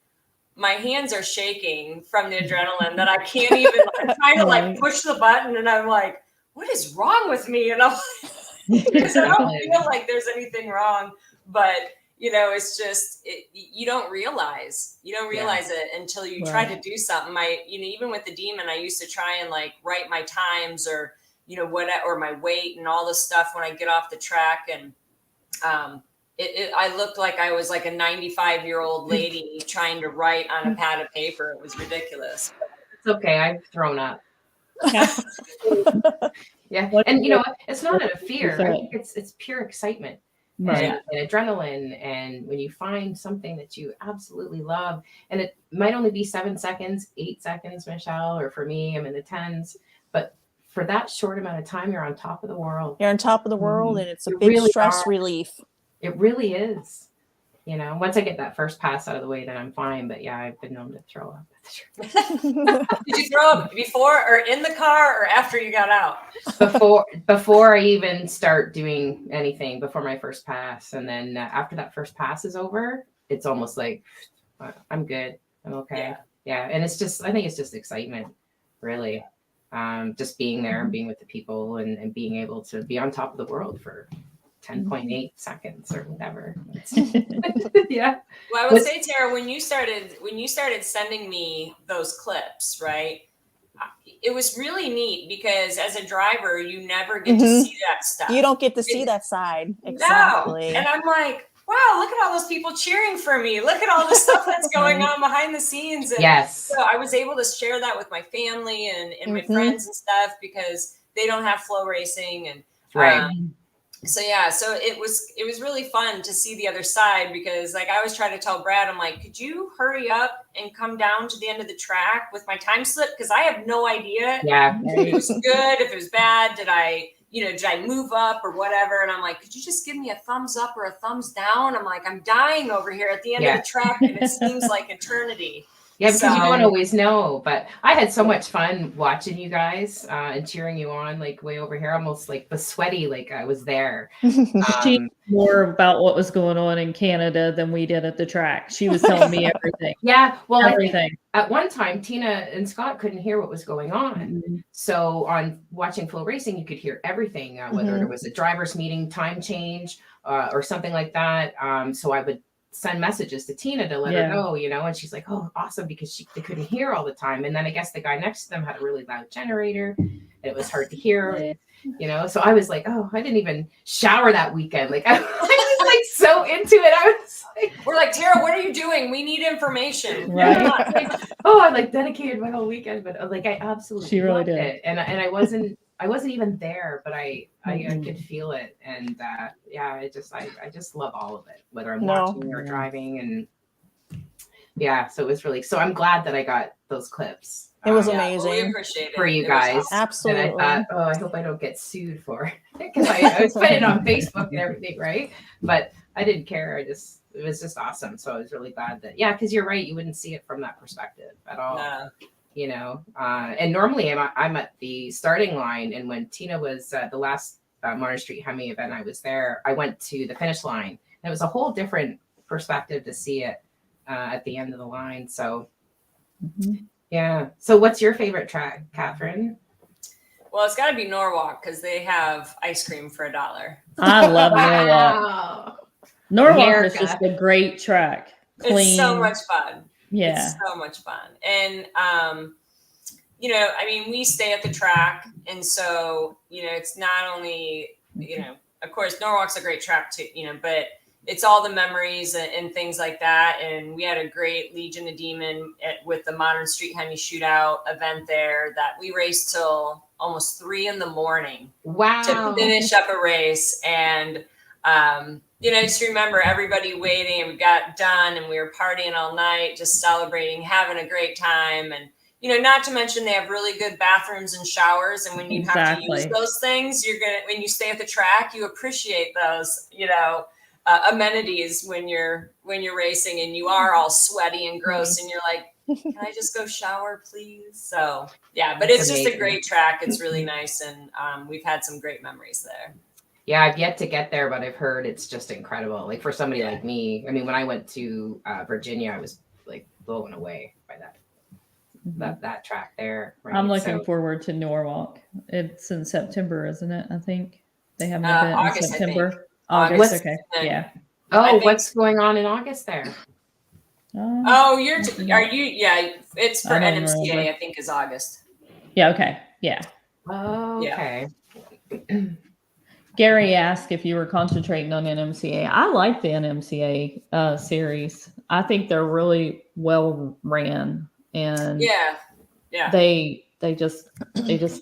Speaker 4: my hands are shaking from the adrenaline that I can't even, I'm trying to like push the button and I'm like, what is wrong with me? And I'm like, because I don't feel like there's anything wrong, but it's just you don't realize it until you try to do something. Even with the Demon, I used to try and like write my times or or my weight and all this stuff when I get off the track, and I looked like I was like a 95-year-old lady trying to write on a pad of paper. It was ridiculous.
Speaker 2: It's okay. I've thrown up. Yeah. And it's not out of fear. I think it's pure excitement and adrenaline. And when you find something that you absolutely love, and it might only be 7 seconds, 8 seconds, Michelle, or for me, I'm in the 10s, but for that short amount of time, you're on top of the world.
Speaker 5: You're on top of the world, and it's a big stress relief.
Speaker 2: It really is. Once I get that first pass out of the way, then I'm fine. But yeah, I've been known to throw up.
Speaker 4: Did you throw up before or in the car or after you got out?
Speaker 2: Before I even start doing anything, before my first pass. And then after that first pass is over, it's almost like I'm good. I'm okay. Yeah. And I think it's just excitement, really. Just being there and being with the people and being able to be on top of the world for 10.8 seconds or whatever. Yeah.
Speaker 4: Well, I would say, Tara, when you started sending me those clips, right? It was really neat because as a driver, you never get to see that stuff.
Speaker 5: You don't get to see that side. Exactly.
Speaker 4: No. And I'm like, wow, look at all those people cheering for me. Look at all the stuff that's going on behind the scenes. And
Speaker 2: yes.
Speaker 4: So I was able to share that with my family and my friends and stuff because they don't have flow racing. And so it was really fun to see the other side because like I always try to tell Brad, I'm like, could you hurry up and come down to the end of the track with my time slip? Because I have no idea if it was good, if it was bad. Did I move up or whatever? And I'm like, could you just give me a thumbs up or a thumbs down? I'm like, I'm dying over here at the end of the track and it seems like eternity.
Speaker 2: Yeah, because you don't always know. But I had so much fun watching you guys and cheering you on, like way over here, almost like the sweaty, like I was there.
Speaker 3: She knew more about what was going on in Canada than we did at the track. She was telling me everything.
Speaker 2: Yeah, well,
Speaker 3: everything.
Speaker 2: At one time, Tina and Scott couldn't hear what was going on. So on watching Flow Racing, you could hear everything, whether there was a driver's meeting, time change, or something like that. So I would send messages to Tina to let her know, and she's like, oh, awesome, because they couldn't hear all the time. And then I guess the guy next to them had a really loud generator and it was hard to hear, so I was like, oh, I didn't even shower that weekend. Like I was like so into it. I was like,
Speaker 4: we're like, Tara, what are you doing? We need information.
Speaker 2: Right. I like dedicated my whole weekend, but like I absolutely loved it. And I wasn't even there, but I could feel it. And I just love all of it, whether I'm watching or driving. And so it was really, so I'm glad that I got those clips.
Speaker 5: It was amazing.
Speaker 4: Well, we appreciate it.
Speaker 2: For you guys.
Speaker 4: Awesome.
Speaker 5: Absolutely.
Speaker 2: And I thought, I hope I don't get sued for it. Because I was putting it on Facebook and everything, right? But I didn't care. It was just awesome. So I was really glad that, because you're right. You wouldn't see it from that perspective at all.
Speaker 4: No.
Speaker 2: And normally I'm at the starting line. And when Tina was the last Modern Street Hemi event I was there, I went to the finish line. And it was a whole different perspective to see it at the end of the line. So, So what's your favorite track, Catherine?
Speaker 4: Well, it's got to be Norwalk because they have ice cream for $1.
Speaker 3: I love Norwalk. Norwalk is just a great track. Clean.
Speaker 4: It's so much fun.
Speaker 3: Yeah.
Speaker 4: It's so much fun. And, we stay at the track. And so, it's not only, of course, Norwalk's a great track too, but it's all the memories and things like that. And we had a great Legion of Demon with the Modern Street Hemi Shootout event there that we raced till almost 3 a.m.
Speaker 2: Wow.
Speaker 4: To finish up a race. And, just remember everybody waiting and we got done and we were partying all night, just celebrating, having a great time. And, not to mention they have really good bathrooms and showers. And when you have to use those things, when you stay at the track, you appreciate those, amenities when you're racing and you are all sweaty and gross and you're like, can I just go shower, please? So, but it's just a great track. It's really nice. And we've had some great memories there.
Speaker 2: Yeah, I've yet to get there, but I've heard it's just incredible. Like for somebody like me, I mean, when I went to Virginia, I was like blown away by that track there. Right?
Speaker 3: I'm looking forward to Norwalk. It's in September, isn't it? I think. They have an event in
Speaker 4: August, I
Speaker 3: September.
Speaker 4: think.
Speaker 3: August,
Speaker 2: August.
Speaker 3: okay. Yeah.
Speaker 2: Oh, what's going on in August there?
Speaker 4: Oh, are you? Yeah, it's for
Speaker 3: I don't
Speaker 4: NMCA.
Speaker 3: remember.
Speaker 4: I think is August.
Speaker 3: Yeah, okay. Yeah.
Speaker 2: Oh, okay.
Speaker 3: Gary asked if you were concentrating on NMCA. I like the NMCA series. I think they're really well ran, and
Speaker 4: yeah.
Speaker 3: they just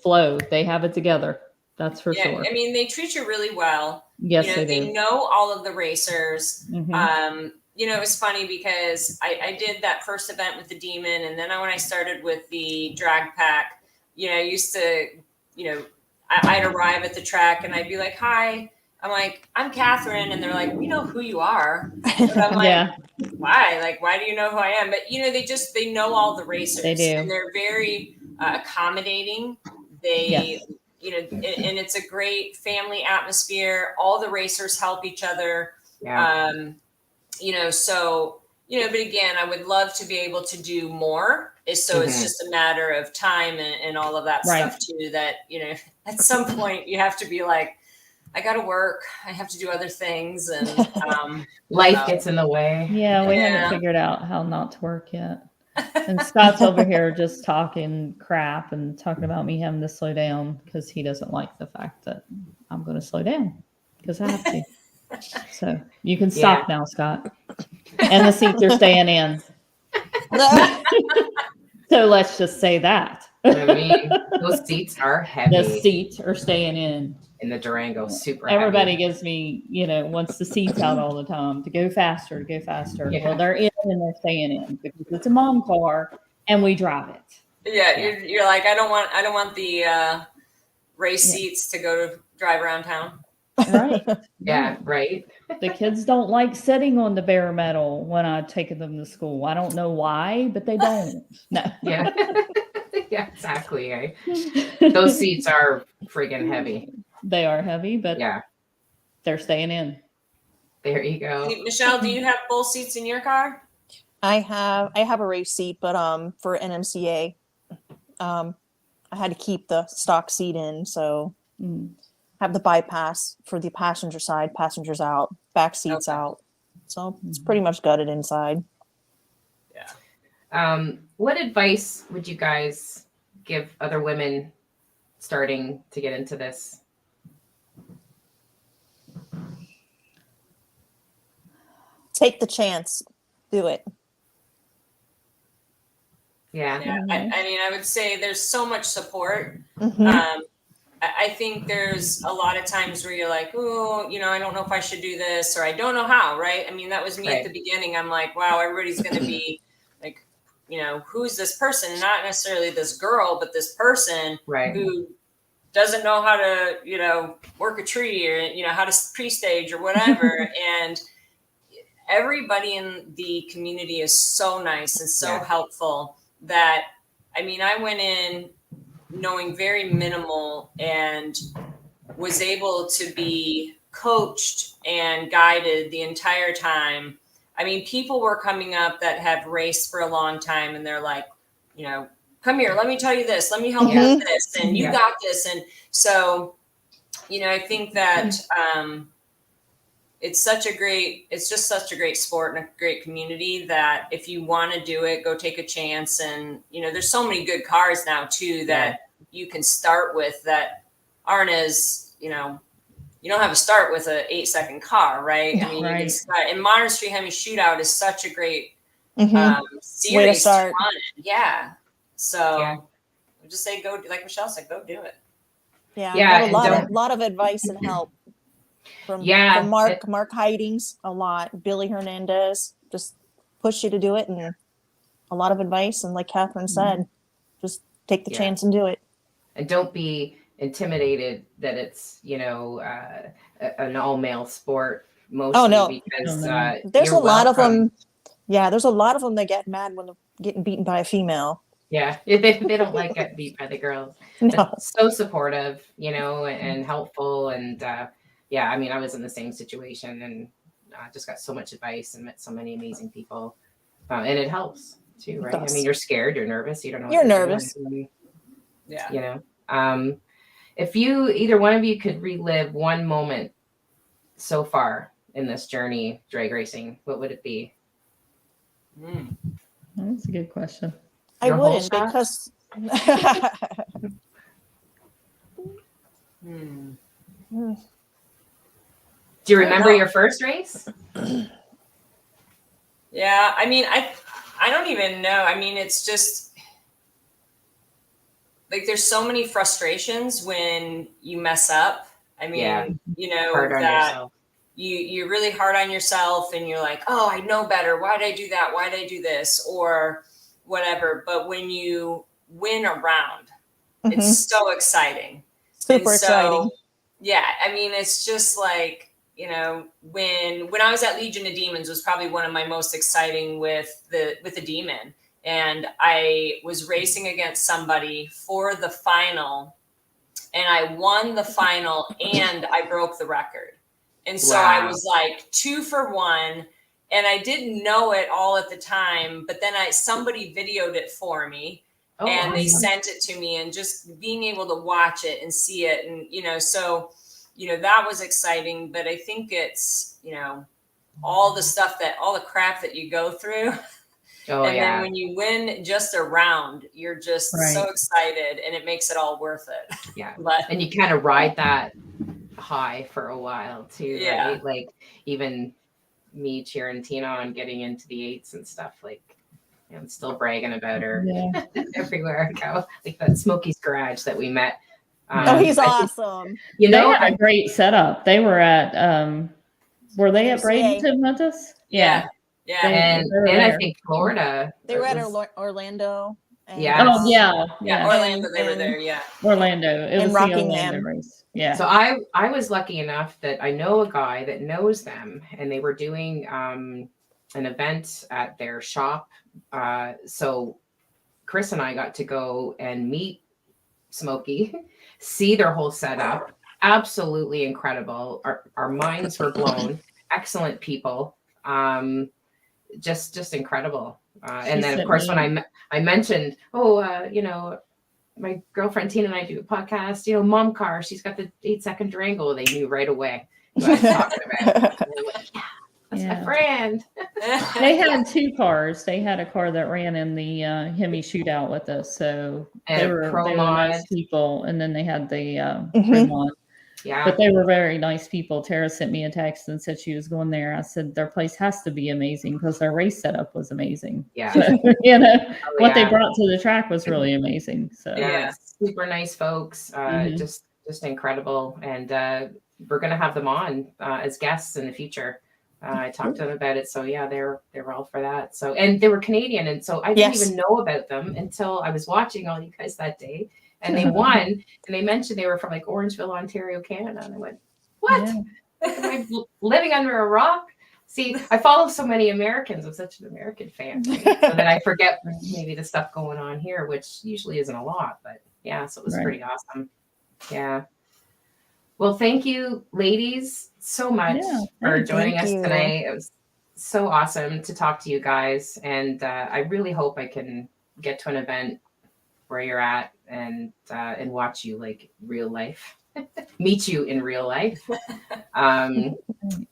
Speaker 3: flow. They have it together. That's for sure.
Speaker 4: I mean, they treat you really well.
Speaker 3: Yes,
Speaker 4: you know,
Speaker 3: they
Speaker 4: they
Speaker 3: do.
Speaker 4: know all of the racers.
Speaker 3: Mhm.
Speaker 4: You know, it was funny because I did that first event with the Demon, and then when I started with the drag pack, you know, I used to, you know, I'd arrive at the track and I'd be like, "Hi," I'm like, "I'm Catherine," and they're like, "We know who you are," but I'm like,
Speaker 3: Yeah.
Speaker 4: "Why? Like, why do you know who I am?" But you know, they know all the racers,
Speaker 3: They do.
Speaker 4: and they're very accommodating. They
Speaker 3: Yes.
Speaker 4: you know, and it's a great family atmosphere. All the racers help each other.
Speaker 2: Yeah.
Speaker 4: You know, so, you know, but again, I would love to be able to do more. So it's just a matter of time and all of that stuff too, that, you know, at some point you have to be like, I got to work. I have to do other things. And
Speaker 2: life gets in the way.
Speaker 3: Yeah, we haven't figured out how not to work yet. And Scott's over here just talking crap and talking about me having to slow down because he doesn't like the fact that I'm going to slow down because I have to. So you can stop now, Scott. And the seats are staying in. So let's just say that.
Speaker 2: I mean, those seats are heavy.
Speaker 3: The seats are staying in.
Speaker 2: In the Durango, super
Speaker 3: Everybody
Speaker 2: heavy.
Speaker 3: gives me, you know, wants the seats out all the time to go faster,
Speaker 2: Yeah.
Speaker 3: Well, they're in and they're staying in because it's a mom car and we drive it.
Speaker 4: Yeah, you're like, I don't want the race seats to go to drive around town.
Speaker 3: Right.
Speaker 2: Yeah, right.
Speaker 3: The kids don't like sitting on the bare metal when I take them to school. I don't know why, but they don't. No.
Speaker 2: Yeah. Yeah, exactly. Eh? Those seats are friggin' heavy.
Speaker 3: They are heavy, but
Speaker 2: yeah,
Speaker 3: they're staying in.
Speaker 2: There you go.
Speaker 4: Michelle, do you have both seats in your car?
Speaker 5: I have a race seat, but for NMCA, I had to keep the stock seat in, so have the bypass for the passenger side, passengers out, back seats out. So it's pretty much gutted inside.
Speaker 2: Yeah. What advice would you guys give other women starting to get into this?
Speaker 5: Take the chance. Do it.
Speaker 2: Yeah.
Speaker 4: I mean, I would say there's so much support.
Speaker 5: Mm-hmm.
Speaker 4: I think there's a lot of times where you're like, oh, you know, I don't know if I should do this, or I don't know how, right? I mean, that was me at the beginning. I'm like, wow, everybody's going to be like, you know, who's this person? Not necessarily this girl, but this person who doesn't know how to, you know, work a tree or, you know, how to pre-stage or whatever. And everybody in the community is so nice and so helpful that, I mean, I went in knowing very minimal and was able to be coached and guided the entire time. I mean, people were coming up that have raced for a long time and they're like, you know, come here, let me tell you this, let me help you with this, and you got this. And so, you know, I think that it's just such a great sport and a great community that if you want to do it, go take a chance. And, you know, there's so many good cars now too that you can start with that aren't as, you know, you don't have to start with an 8-second car, right? I mean, you can start, and Modern Street Hemi Shootout is such a great series
Speaker 5: way to start.
Speaker 4: run. Yeah. So I just say go, like Michelle said, go do it.
Speaker 5: Yeah. I got a lot of advice and help from Mark Hidings, a lot. Billy Hernandez just push you to do it, and a lot of advice. And like Catherine said, just take the chance and do it.
Speaker 2: And don't be intimidated that it's, you know, an all-male sport mostly because
Speaker 5: there's a lot of them. Yeah, there's a lot of them that get mad when they're getting beaten by a female.
Speaker 2: Yeah, they don't like getting beat by the girls.
Speaker 5: No.
Speaker 2: So supportive, you know, and helpful. And yeah, I mean, I was in the same situation and just got so much advice and met so many amazing people. And it helps too, right? I mean, you're scared, you're nervous, you don't know what
Speaker 5: you're nervous.
Speaker 2: doing.
Speaker 4: Yeah.
Speaker 2: You know, if you, either one of you could relive one moment so far in this journey, drag racing, what would it be?
Speaker 3: That's a good question.
Speaker 5: I
Speaker 2: Your whole
Speaker 5: wouldn't
Speaker 2: shot?
Speaker 5: because
Speaker 2: Do you remember your first race?
Speaker 4: Yeah, I mean, I don't even know. I mean, it's just like there's so many frustrations when you mess up. I mean,
Speaker 2: Yeah.
Speaker 4: you know,
Speaker 2: Hard on
Speaker 4: that
Speaker 2: yourself.
Speaker 4: you're really hard on yourself and you're like, oh, I know better. Why did I do that? Why did I do this? Or whatever. But when you win a round, it's so exciting.
Speaker 5: super exciting.
Speaker 4: Yeah, I mean, it's just like, you know, when I was at Legion of Demons was probably one of my most exciting with the demon. And I was racing against somebody for the final and I won the final and I broke the record. And so I was like 2 for 1 and I didn't know it all at the time, but then somebody videoed it for me.
Speaker 2: Oh,
Speaker 4: and they
Speaker 2: awesome.
Speaker 4: sent it to me, and just being able to watch it and see it. And, you know, so, you know, that was exciting, but I think it's, you know, all the crap that you go through.
Speaker 2: Oh,
Speaker 4: and
Speaker 2: yeah.
Speaker 4: then when you win just a round, you're just so excited and it makes it all worth it.
Speaker 2: Yeah.
Speaker 4: But,
Speaker 2: and you kind of ride that high for a while too,
Speaker 4: Yeah.
Speaker 2: right? Like even me cheering Tina on getting into the 8s and stuff, like I'm still bragging about her everywhere I go. Like that Smokey's Garage that we met.
Speaker 5: Oh, he's awesome.
Speaker 2: You know,
Speaker 3: they had a great setup. They were at were they at
Speaker 5: MCA.
Speaker 3: Bradenton with us?
Speaker 4: Yeah.
Speaker 2: and I think Florida.
Speaker 5: They were at Orlando. And,
Speaker 2: Yes.
Speaker 3: Oh yeah.
Speaker 4: Orlando, they were there. Yeah.
Speaker 3: Orlando. It was the
Speaker 5: Rockingham.
Speaker 3: Orlando race. Yeah.
Speaker 2: So I was lucky enough that I know a guy that knows them, and they were doing an event at their shop. So Chris and I got to go and meet Smokey, see their whole setup. Absolutely incredible. Our minds were blown. Excellent people. Just incredible. And then of course when I mentioned, you know, my girlfriend Tina and I do a podcast, you know, Mom Car, she's got the 8-second Durango. They knew right away what I was talking about. And they're like, that's my friend.
Speaker 3: They had 2 cars. They had a car that ran in the Hemi shootout with us. So they were nice people. And then they had the Fremont.
Speaker 2: Yeah.
Speaker 3: But they were very nice people. Tara sent me a text and said she was going there. I said their place has to be amazing because their race setup was amazing.
Speaker 2: Yeah.
Speaker 3: So, you know, what they brought to the track was really amazing. So
Speaker 2: super nice folks. Just incredible. And we're gonna have them on as guests in the future. I talked to them about it. So yeah, they were all for that. So, and they were Canadian. And so I didn't even know about them until I was watching all you guys that day. And they won, and they mentioned they were from like Orangeville, Ontario, Canada. And I went, what? Am I living under a rock? See, I follow so many Americans. I'm such an American fan. Right? So that I forget maybe the stuff going on here, which usually isn't a lot. But yeah, so it was pretty awesome. Yeah. Well, thank you, ladies, so much for joining us today. It was so awesome to talk to you guys. And I really hope I can get to an event where you're at and watch you like real life, meet you in real life.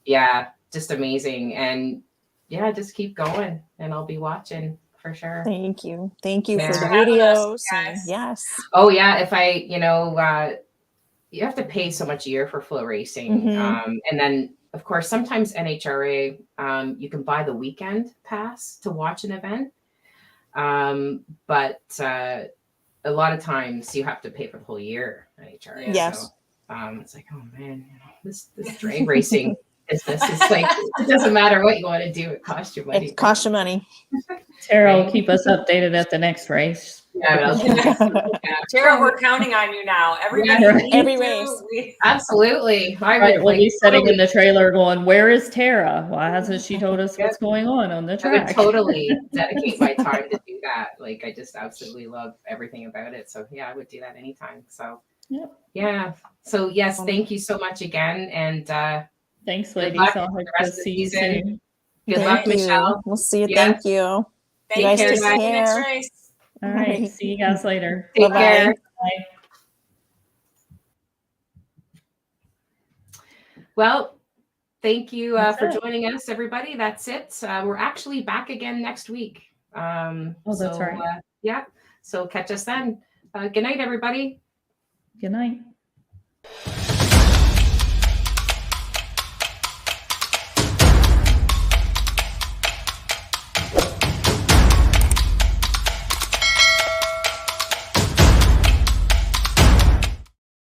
Speaker 2: Yeah, just amazing. And yeah, just keep going and I'll be watching for sure.
Speaker 5: Thank you for the videos. Yes.
Speaker 2: Oh yeah. If I, you know, you have to pay so much a year for flow racing. And then of course, sometimes NHRA, you can buy the weekend pass to watch an event. But a lot of times you have to pay for the whole year at NHRA.
Speaker 5: Yes.
Speaker 2: So, it's like, oh man, you know, this drag racing business is like, it doesn't matter what you want to do. It costs you money.
Speaker 5: It costs you money.
Speaker 3: Tara will keep us updated at the next race.
Speaker 2: Yeah,
Speaker 4: Tara, we're counting on you now. Every
Speaker 5: race.
Speaker 2: Absolutely.
Speaker 3: We'll be sitting in the trailer going, where is Tara? Why hasn't she told us what's going on the track?
Speaker 2: I would totally dedicate my time to do that. Like, I just absolutely love everything about it. So yeah, I would do that anytime. So yeah. So yes, thank you so much again. And
Speaker 3: thanks, ladies. I'll hope to see you soon.
Speaker 2: Good luck, Michelle.
Speaker 5: We'll see you. Thank you.
Speaker 4: Thank you.
Speaker 5: Take care.
Speaker 4: Next race.
Speaker 3: All right. See you guys later.
Speaker 2: Take care.
Speaker 3: Bye.
Speaker 2: Well, thank you
Speaker 3: That's
Speaker 2: for
Speaker 3: it.
Speaker 2: joining us, everybody. That's it. We're actually back again next week.
Speaker 3: That's right.
Speaker 2: Yeah. So catch us then. Good night, everybody.
Speaker 3: Good night.